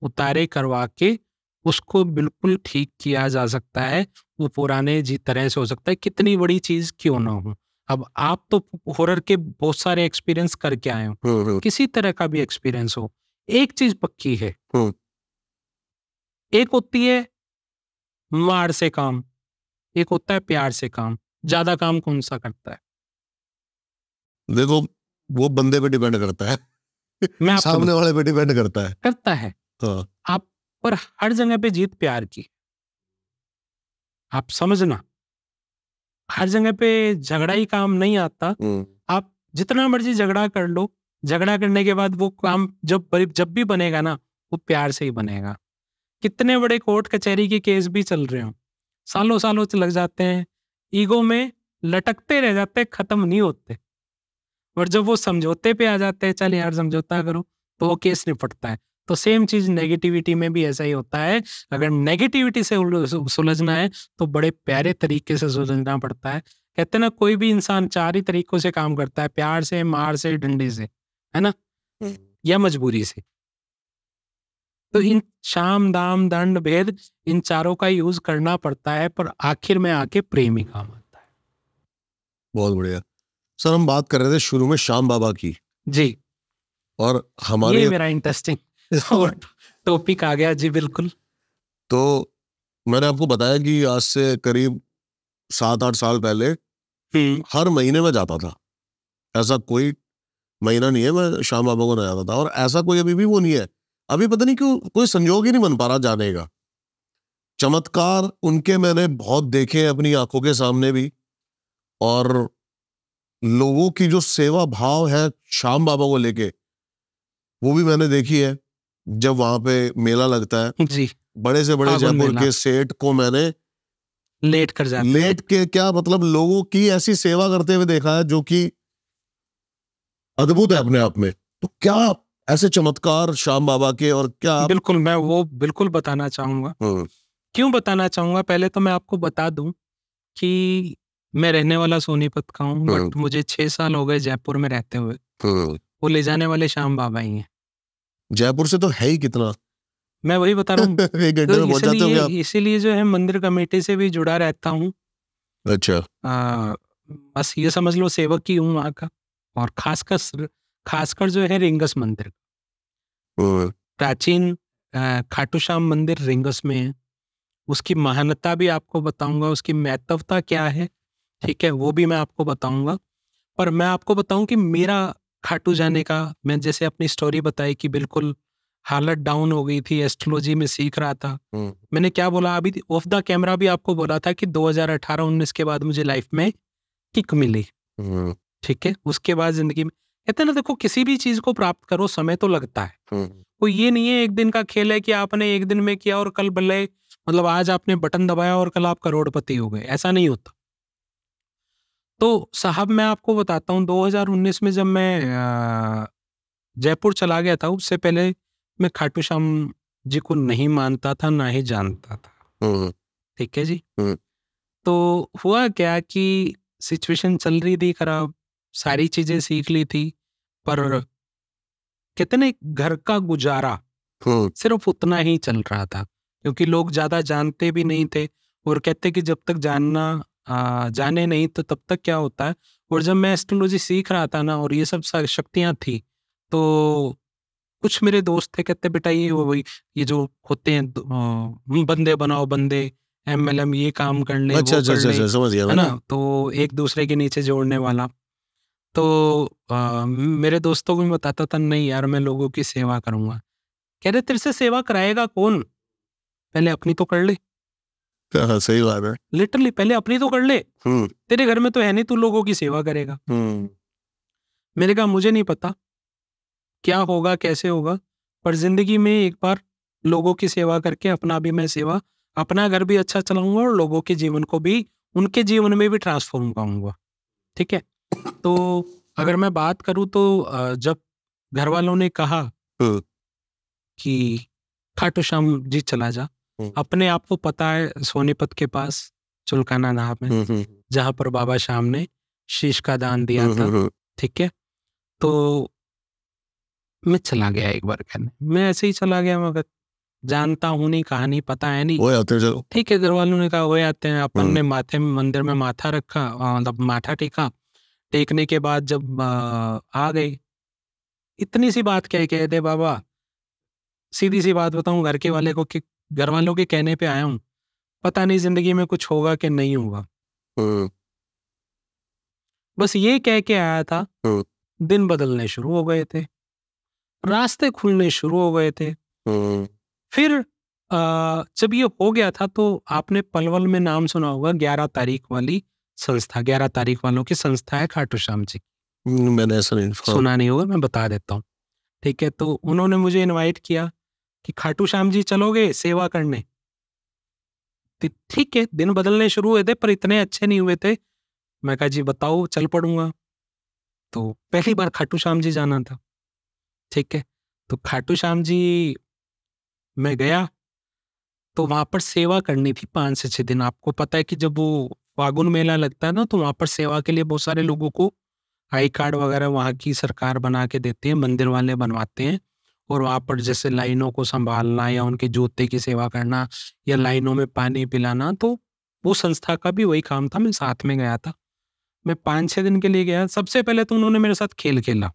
उतारे करवा के उसको बिल्कुल ठीक किया जा सकता है। वो पुराने तरह से हो सकता है, कितनी बड़ी चीज क्यों ना हो। अब आप तो हॉरर के बहुत सारे एक्सपीरियंस करके आए हो, किसी तरह का भी एक्सपीरियंस हो, एक चीज पक्की है, एक होती है मार से काम, एक होता है प्यार से काम। ज्यादा काम कौन सा करता है?
देखो, वो बंदे पे डिपेंड करता है। मैं सामने वाले पे डिपेंड करता है।
आप पर हर जगह पे जीत प्यार की, आप समझना। हर जगह पे झगड़ा ही काम नहीं आता। आप जितना मर्जी झगड़ा कर लो, झगड़ा करने के बाद वो काम जब भी बनेगा ना, वो प्यार से ही बनेगा। कितने बड़े कोर्ट कचहरी के केस भी चल रहे हो, सालों सालों से लग जाते हैं, ईगो में लटकते रह जाते हैं, खत्म नहीं होते। और जब वो समझौते पे आ जाते हैं, चल यार समझौता करो, तो वो केस निपटता है। तो सेम चीज नेगेटिविटी में भी ऐसा ही होता है। अगर नेगेटिविटी से सुलझना है तो बड़े प्यारे तरीके से सुलझना पड़ता है। कहते हैं ना, कोई भी इंसान 4 ही तरीकों से काम करता है, प्यार से, मार से, डंडे से, है ना, या मजबूरी से। तो इन शाम दाम दंड भेद, इन चारों का यूज करना पड़ता है, पर आखिर में आके प्रेम ही काम आता है।
बहुत बढ़िया सर। हम बात कर रहे थे शुरू में श्याम बाबा की
जी,
और हमारे
ये मेरा इंटरेस्टिंग टॉपिक आ गया जी। बिल्कुल।
तो मैंने आपको बताया कि आज से करीब 7-8 साल पहले हर महीने में जाता था। ऐसा कोई महीना नहीं है मैं श्याम बाबा को न जाता था, और ऐसा कोई अभी भी वो नहीं है। अभी पता नहीं क्यों कोई संयोग ही नहीं बन पा रहा जाने का। चमत्कार उनके मैंने बहुत देखे अपनी आंखों के सामने भी, और लोगों की जो सेवा भाव है श्याम बाबा को लेके, वो भी मैंने देखी है। जब वहां पे मेला लगता है जी, बड़े से बड़े जयपुर के सेठ को मैंने लेट के क्या मतलब लोगों की ऐसी सेवा करते हुए देखा है जो कि अद्भुत है अपने आप में। तो क्या ऐसे चमत्कार श्याम बाबा के, और क्या?
बिल्कुल, मैं वो बिल्कुल बताना चाहूंगा। क्यों बताना चाहूंगा? पहले तो मैं आपको बता दूं कि मैं रहने वाला सोनीपत का हूँ, बट मुझे 6 साल हो गए जयपुर में रहते हुए। वो ले जाने वाले श्याम बाबा ही हैं।
जयपुर से तो है ही कितना, मैं वही बता रहा हूँ।
तो इसीलिए जो है मंदिर कमेटी से भी जुड़ा रहता हूँ।
अच्छा।
बस ये समझ लो सेवक ही हूँ वहाँ का। और खासकर जो है रिंगस मंदिर, प्राचीन खाटू श्याम मंदिर रिंगस में है। उसकी महानता भी आपको बताऊंगा, उसकी महत्वता क्या है, ठीक है, वो भी मैं आपको बताऊंगा। पर मैं आपको बताऊं कि मेरा खाटू जाने का, मैं जैसे अपनी स्टोरी बताई कि बिल्कुल हालत डाउन हो गई थी, एस्ट्रोलॉजी में सीख रहा था। मैंने क्या बोला अभी ऑफ द कैमरा भी आपको बोला था कि 2018-19 के बाद मुझे लाइफ में किक मिली। ठीक है, उसके बाद जिंदगी में कहते हैं ना, देखो किसी भी चीज को प्राप्त करो समय तो लगता है। कोई ये नहीं है एक दिन का खेल है कि आपने एक दिन में किया और कल भले मतलब आज आपने बटन दबाया और कल आप करोड़पति हो गए, ऐसा नहीं होता। तो साहब मैं आपको बताता हूँ 2019 में जब मैं जयपुर चला गया था, उससे पहले मैं खाटू श्याम जी को नहीं मानता था, ना ही जानता था। ठीक है जी। तो हुआ क्या कि सिचुएशन चल रही थी खराब, सारी चीजें सीख ली थी, पर कहते ना घर का गुजारा सिर्फ उतना ही चल रहा था, क्योंकि लोग ज्यादा जानते भी नहीं थे और कहते कि जब तक जाने नहीं तो तब तक क्या होता है। और जब मैं एस्ट्रोलॉजी सीख रहा था ना और ये सब शक्तियां थी, तो कुछ मेरे दोस्त थे कहते बेटा ये जो होते हैं बंदे बनाओ, बंदे MLM ये काम कर ले,
अच्छा,
वो कर ले,
समझ गया
है ना, तो एक दूसरे के नीचे जोड़ने वाला। तो मेरे दोस्तों को भी बताता था नहीं यार मैं लोगों की सेवा करूंगा। कह रहे तेरे से सेवा कराएगा कौन, पहले अपनी तो कर ले।
सही बात है,
लिटरली पहले अपनी तो कर ले, तेरे घर में तो है नहीं तू लोगों की सेवा करेगा। मैंने कहा मुझे नहीं पता क्या होगा कैसे होगा, पर जिंदगी में एक बार लोगों की सेवा करके अपना घर भी अच्छा चलाऊंगा और लोगों के जीवन को भी, उनके जीवन में भी ट्रांसफॉर्म करूंगा। ठीक है, तो अगर मैं बात करूं तो जब घर वालों ने कहा कि खाटू श्याम जी चला जा, अपने आप को पता है सोनीपत के पास चुलकाना नाम है जहां पर बाबा श्याम ने शीश का दान दिया था। ठीक है, तो मैं चला गया एक बार करने, मैं ऐसे ही चला गया, मगर जानता हूँ नहीं, कहानी पता है नहीं,
वो आते चलो।
ठीक है, घर वालों ने कहा वो आते हैं, अपन ने माथे में मंदिर में माथा रखा, मतलब माथा टेका, टेकने के बाद जब आ गए, इतनी सी बात कह के दे बाबा, सीधी सी बात बताऊं घर के वाले को कि घर वालों के कहने पे आया हूँ, पता नहीं जिंदगी में कुछ होगा कि नहीं होगा, बस ये कह के आया था। दिन बदलने शुरू हो गए थे, रास्ते खुलने शुरू हो गए थे। फिर जब ये हो गया था तो आपने पलवल में नाम सुना होगा 11 तारीख वाली संस्था, 11 तारीख वालों की संस्था है खाटू श्याम जी।
मैंने ऐसा नहीं
सुना नहीं होगा, मैं बता देता हूँ। ठीक है, तो उन्होंने मुझे इनवाइट किया कि खाटू श्याम जी चलोगे सेवा करने। ठीक है, दिन बदलने शुरू हुए थे पर इतने अच्छे नहीं हुए थे। मैं कहा जी बताओ, चल पड़ूंगा। तो पहली बार खाटू श्याम जी जाना था। ठीक है, तो खाटू श्याम जी मैं गया तो वहां पर सेवा करनी थी 5 से 6 दिन। आपको पता है कि जब वो फागुन मेला लगता है ना, तो वहां पर सेवा के लिए बहुत सारे लोगों को आई कार्ड वगैरह वहां की सरकार बना के देती है, मंदिर वाले बनवाते हैं, और वहां पर जैसे लाइनों को संभालना या उनके जूते की सेवा करना या लाइनों में पानी पिलाना, तो वो संस्था का भी वही काम था। मैं साथ में गया था, मैं 5-6 दिन के लिए गया। सबसे पहले तो उन्होंने मेरे साथ खेल खेला।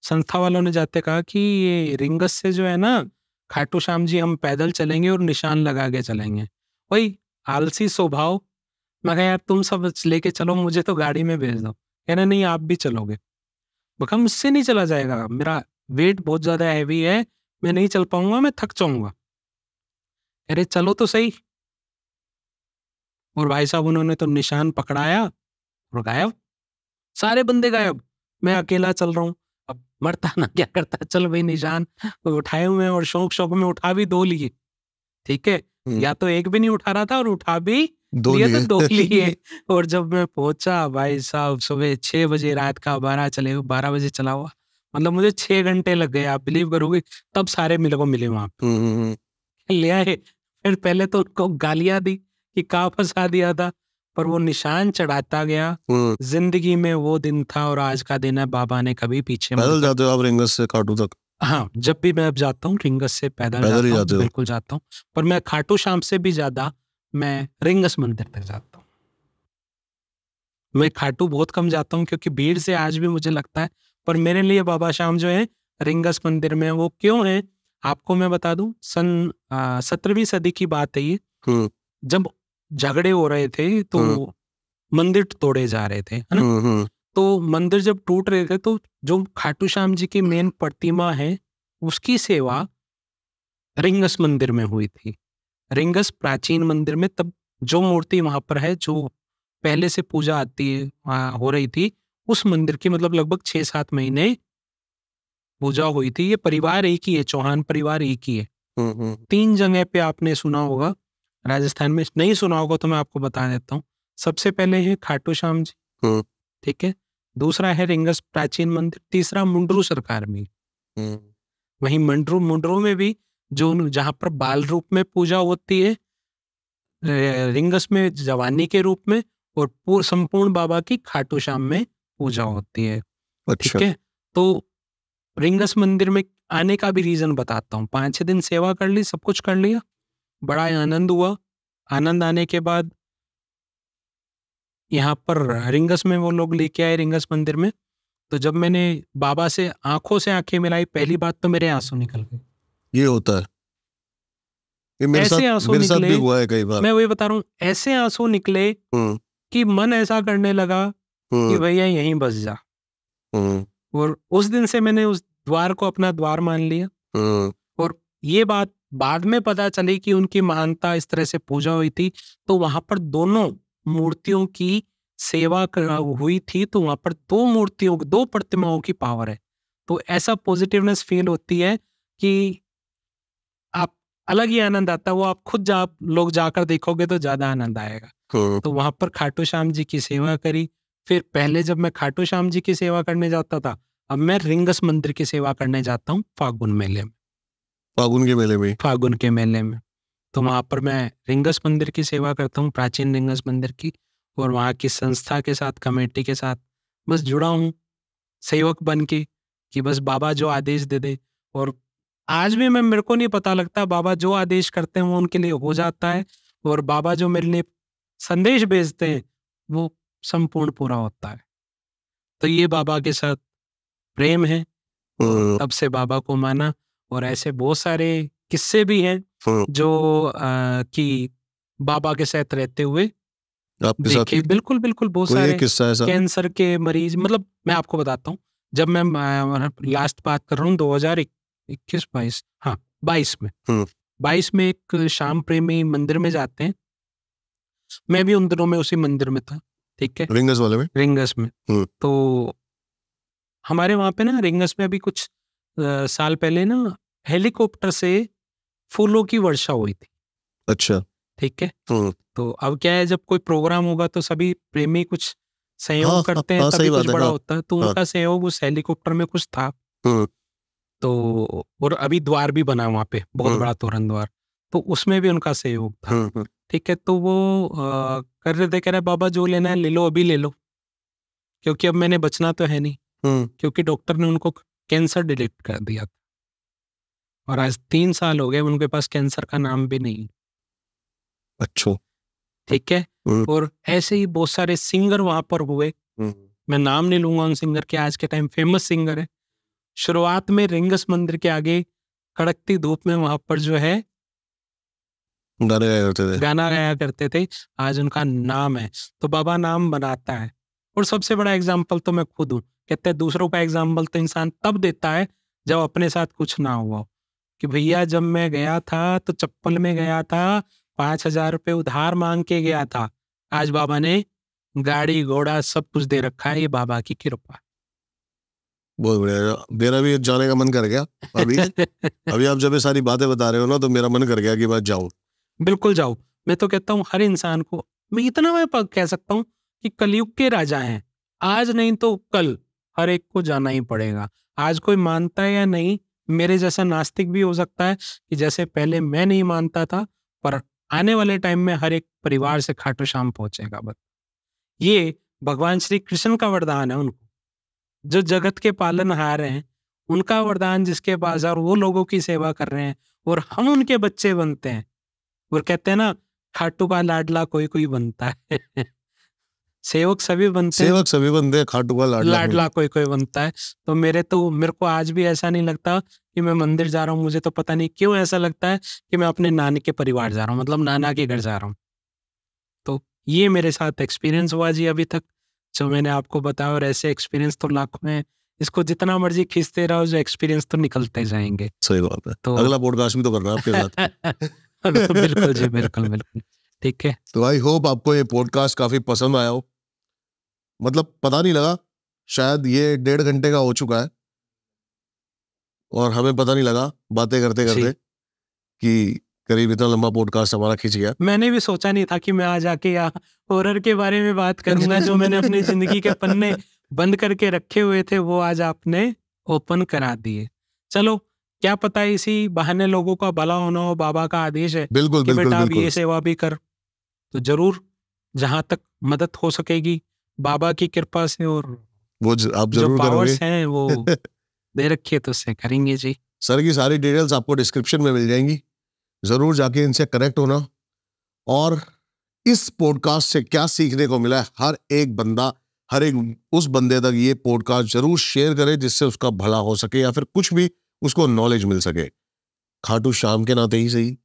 संस्था वालों ने जाते कहा कि ये रिंगस से जो है ना खाटू श्याम जी हम पैदल चलेंगे और निशान लगा के चलेंगे। वही आलसी स्वभाव। मैं कहा यार तुम सब लेके चलो, मुझे तो गाड़ी में भेज दो। कहना नहीं आप भी चलोगे। मैं मुझसे नहीं चला जाएगा, मेरा वेट बहुत ज्यादा हैवी है, मैं नहीं चल पाऊंगा, मैं थक जाऊंगा। अरे चलो तो सही। और भाई साहब उन्होंने तो निशान पकड़ाया और गायब, सारे बंदे गायब, मैं अकेला चल रहा हूँ। अब मरता ना क्या करता, चल भाई निशान उठाए हुए हैं और शौक शौक में उठा भी 2 लिए। ठीक है, या तो एक भी नहीं उठा रहा था और उठा भी 2 लिए। और जब मैं पहुंचा भाई साहब सुबह 6 बजे, रात का 12 बजे चला हुआ, मतलब मुझे 6 घंटे लग गए, आप बिलीव करोगे। तब सारे मिले वहां पे ले आए। फिर पहले तो उनको गालियां दी कि कहाँ फंसा दिया था, पर वो निशान चढ़ाता गया। जिंदगी में वो दिन था और आज का दिन है, बाबा ने कभी पीछे।
पैदल जाते हो आप रिंगस से खाटू तक?
हाँ, जब भी मैं अब जाता हूँ रिंगस से पैदल जाता हूँ, बिल्कुल जाता हूँ। पर मैं खाटू श्याम से भी ज्यादा मैं रिंगस मंदिर तक जाता हूँ। मैं खाटू बहुत कम जाता हूँ क्योंकि भीड़ से आज भी मुझे लगता है, पर मेरे लिए बाबा श्याम जो है रिंगस मंदिर में, वो क्यों है आपको मैं बता दूं। सन 17वीं सदी की बात है ये। जब झगड़े हो रहे थे तो मंदिर तोड़े जा रहे थे, है ना। तो मंदिर जब टूट रहे थे तो जो खाटू श्याम जी की मेन प्रतिमा है उसकी सेवा रिंगस मंदिर में हुई थी। रिंगस प्राचीन मंदिर में तब जो मूर्ति वहां पर है, जो पहले से पूजा आती है हो रही थी, उस मंदिर की मतलब लगभग 6-7 महीने पूजा हुई थी। ये परिवार एक ही है, चौहान परिवार एक ही है। 3 जगह पे आपने सुना होगा राजस्थान में, नहीं सुना होगा तो मैं आपको बता देता हूँ। सबसे पहले है खाटू श्याम जी, ठीक है, दूसरा है रिंगस प्राचीन मंदिर, तीसरा मुंडरू सरकार में। वहीं मुंडरू में भी जो जहां पर बाल रूप में पूजा होती है, रिंगस में जवानी के रूप में, और संपूर्ण बाबा की खाटू श्याम में पूजा होती है।
अच्छा।
ठीक है, तो रिंगस मंदिर में आने का भी रीजन बताता हूँ। 5-6 दिन सेवा कर ली, सब कुछ कर लिया, बड़ा आनंद हुआ। आनंद आने के बाद यहाँ पर रिंगस में वो लोग लेके आए रिंगस मंदिर में, तो जब मैंने बाबा से आंखों से आंखें मिलाई, पहली बात तो मेरे आंसू निकल गए।
ये होता है, ये मेरे साथ भी हुआ है कई बार।
मैं वही बता रहा हूँ, ऐसे आंसू निकले कि मन ऐसा करने लगा कि भैया यहीं बस जा। और उस दिन से मैंने उस द्वार को अपना द्वार मान लिया। और ये बात बाद में पता चली कि उनकी महानता, इस तरह से पूजा हुई थी, तो वहां पर दोनों मूर्तियों की सेवा हुई थी, तो वहां पर 2 प्रतिमाओं की पावर है। तो ऐसा पॉजिटिवनेस फील होती है कि आप अलग ही आनंद आता है। वो आप खुद लोग जाकर देखोगे तो ज्यादा आनंद आएगा। तो वहां पर खाटू श्याम जी की सेवा करी। फिर पहले जब मैं खाटू श्याम जी की सेवा करने जाता था, अब मैं रिंगस मंदिर की सेवा करने जाता हूँ फागुन के मेले में। तो वहां पर मैं रिंगस मंदिर की सेवा करता हूँ, प्राचीन रिंगस मंदिर की, और वहाँ की संस्था के साथ, कमेटी के साथ बस जुड़ा हूँ सेवक बन के, कि बस बाबा जो आदेश दे दे। और आज भी मेरे को नहीं पता लगता, बाबा जो आदेश करते हैं वो उनके लिए हो जाता है, और बाबा जो मेरे लिए संदेश भेजते हैं वो संपूर्ण पूरा होता है। तो ये बाबा के साथ प्रेम है, तब से बाबा को माना। और ऐसे बहुत सारे किस्से भी हैं जो कि बाबा के साथ रहते हुए देखे। बिल्कुल बहुत सारे कैंसर के मरीज, मतलब मैं आपको बताता हूँ, जब मैं लास्ट बात कर रहा हूँ 2021-22, हाँ 22 में एक श्याम प्रेमी मंदिर में जाते हैं। मैं भी उन दिनों में उसी मंदिर में था, ठीक है, रिंगस में। तो हमारे वहां पे ना रिंगस में अभी कुछ साल पहले ना हेलीकॉप्टर से फूलों की वर्षा हुई थी।
अच्छा,
ठीक है। तो अब क्या है, जब कोई प्रोग्राम होगा तो सभी प्रेमी कुछ सहयोग करते हैं, तभी कुछ बड़ा होता है। तो उनका सहयोग उस हेलीकॉप्टर में कुछ था। तो और अभी द्वार भी बना वहां पे, बहुत बड़ा तोरण द्वार, तो उसमें भी उनका सहयोग था। ठीक है, तो वो कर रहे थे, कह रहे बाबा जो लेना है ले लो, अभी ले लो, क्योंकि अब मैंने बचना तो है नहीं, क्योंकि डॉक्टर ने उनको कैंसर डिटेक्ट कर दिया था, और आज 3 साल हो गए उनके पास कैंसर का नाम भी नहीं।
अच्छा,
ठीक है। और ऐसे ही बहुत सारे सिंगर वहां पर हुए, मैं नाम नहीं लूंगा उन सिंगर के, आज के टाइम फेमस सिंगर है। शुरुआत में रिंगस मंदिर के आगे कड़कती धूप में वहां पर जो है गाना गाया करते थे, आज उनका नाम है। तो बाबा नाम बनाता है। और सबसे बड़ा एग्जाम्पल तो मैं खुद हूँ। कहते हैं दूसरों का एग्जाम्पल तो इंसान तब देता है जब अपने साथ कुछ ना हुआ, कि भैया जब मैं गया था तो चप्पल में गया था, 5,000 रुपये उधार मांग के गया था, आज बाबा ने गाड़ी घोड़ा सब कुछ दे रखा है, ये बाबा की कृपा।
बहुत बढ़िया, मेरा भी जाने का मन कर गया अभी आप जब ये सारी बातें बता रहे हो ना, तो मेरा मन कर गया कि मैं जाऊं।
बिल्कुल जाओ। मैं तो कहता हूँ हर इंसान को, मैं इतना मैं कह सकता हूँ कि कलयुग के राजा हैं, आज नहीं तो कल हर एक को जाना ही पड़ेगा। आज कोई मानता है या नहीं, मेरे जैसा नास्तिक भी हो सकता है कि जैसे पहले मैं नहीं मानता था, पर आने वाले टाइम में हर एक परिवार से खाटू श्याम पहुंचेगा। बस ये भगवान श्री कृष्ण का वरदान है उनको, जो जगत के पालनहार हैं, उनका वरदान जिसके पास, और वो लोगों की सेवा कर रहे हैं, और हम उनके बच्चे बनते हैं। और कहते हैं ना, खाटू का लाडला कोई कोई बनता है सेवक सभी बनते हैं,
खाटू का लाडला
कोई कोई बनता है। तो मेरे को आज भी ऐसा नहीं लगता कि मैं मंदिर जा रहा हूँ, मुझे तो पता नहीं क्यों ऐसा लगता है कि मैं अपने नानी के परिवार जा रहा हूँ, मतलब नाना के घर जा रहा हूँ। तो ये मेरे साथ एक्सपीरियंस हुआ जी अभी तक। जो मैंने आपको बताया, और ऐसे एक्सपीरियंस तो लाखों हैं। इसको जितना मर्जी खींचते रहो, जो एक्सपीरियंस तो निकलते जाएंगे।
सही बात है।
तो
अगला पॉडकास्ट भी तो करना है आपके साथ।
बिल्कुल जी, बिल्कुल बिल्कुल, ठीक है।
तो आई होप आपको ये पॉडकास्ट काफी पसंद आया हो। मतलब पता नहीं लगा, शायद ये 1.5 घंटे का हो चुका है और हमें पता नहीं लगा बातें करते करते कि करीब इतना लंबा पॉडकास्ट हमारा खिंच गया।
मैंने भी सोचा नहीं था कि मैं आज आके यहाँ हॉरर के बारे में बात करूंगा। जो मैंने अपनी जिंदगी के पन्ने बंद करके रखे हुए थे, वो आज आपने ओपन करा दिए। चलो, क्या पता इसी बहाने लोगों का भला होना हो। बाबा का आदेश है
बिल्कुल
कि
बिल्कुल
बेटा अब
बिल्कुल।
ये सेवा भी कर। तो जरूर जहां तक मदद हो सकेगी बाबा की कृपा से, और
वो आप
जो
जरूर करोगे।
पावर्स हैं वो दे रखिए, तो उससे करेंगे जी।
सर की सारी डिटेल्स आपको डिस्क्रिप्शन में मिल जाएंगी, जरूर जाके इनसे कनेक्ट होना। और इस पॉडकास्ट से क्या सीखने को मिला है, हर एक बंदा, हर एक उस बंदे तक ये पॉडकास्ट जरूर शेयर करे जिससे उसका भला हो सके या फिर कुछ भी उसको नॉलेज मिल सके। खाटू श्याम के नाते ही सही।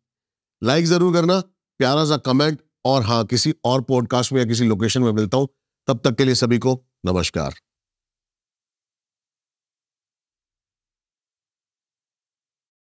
लाइक जरूर करना, प्यारा सा कमेंट, और हाँ, किसी और पॉडकास्ट में या किसी लोकेशन में मिलता हूं। तब तक के लिए सभी को नमस्कार।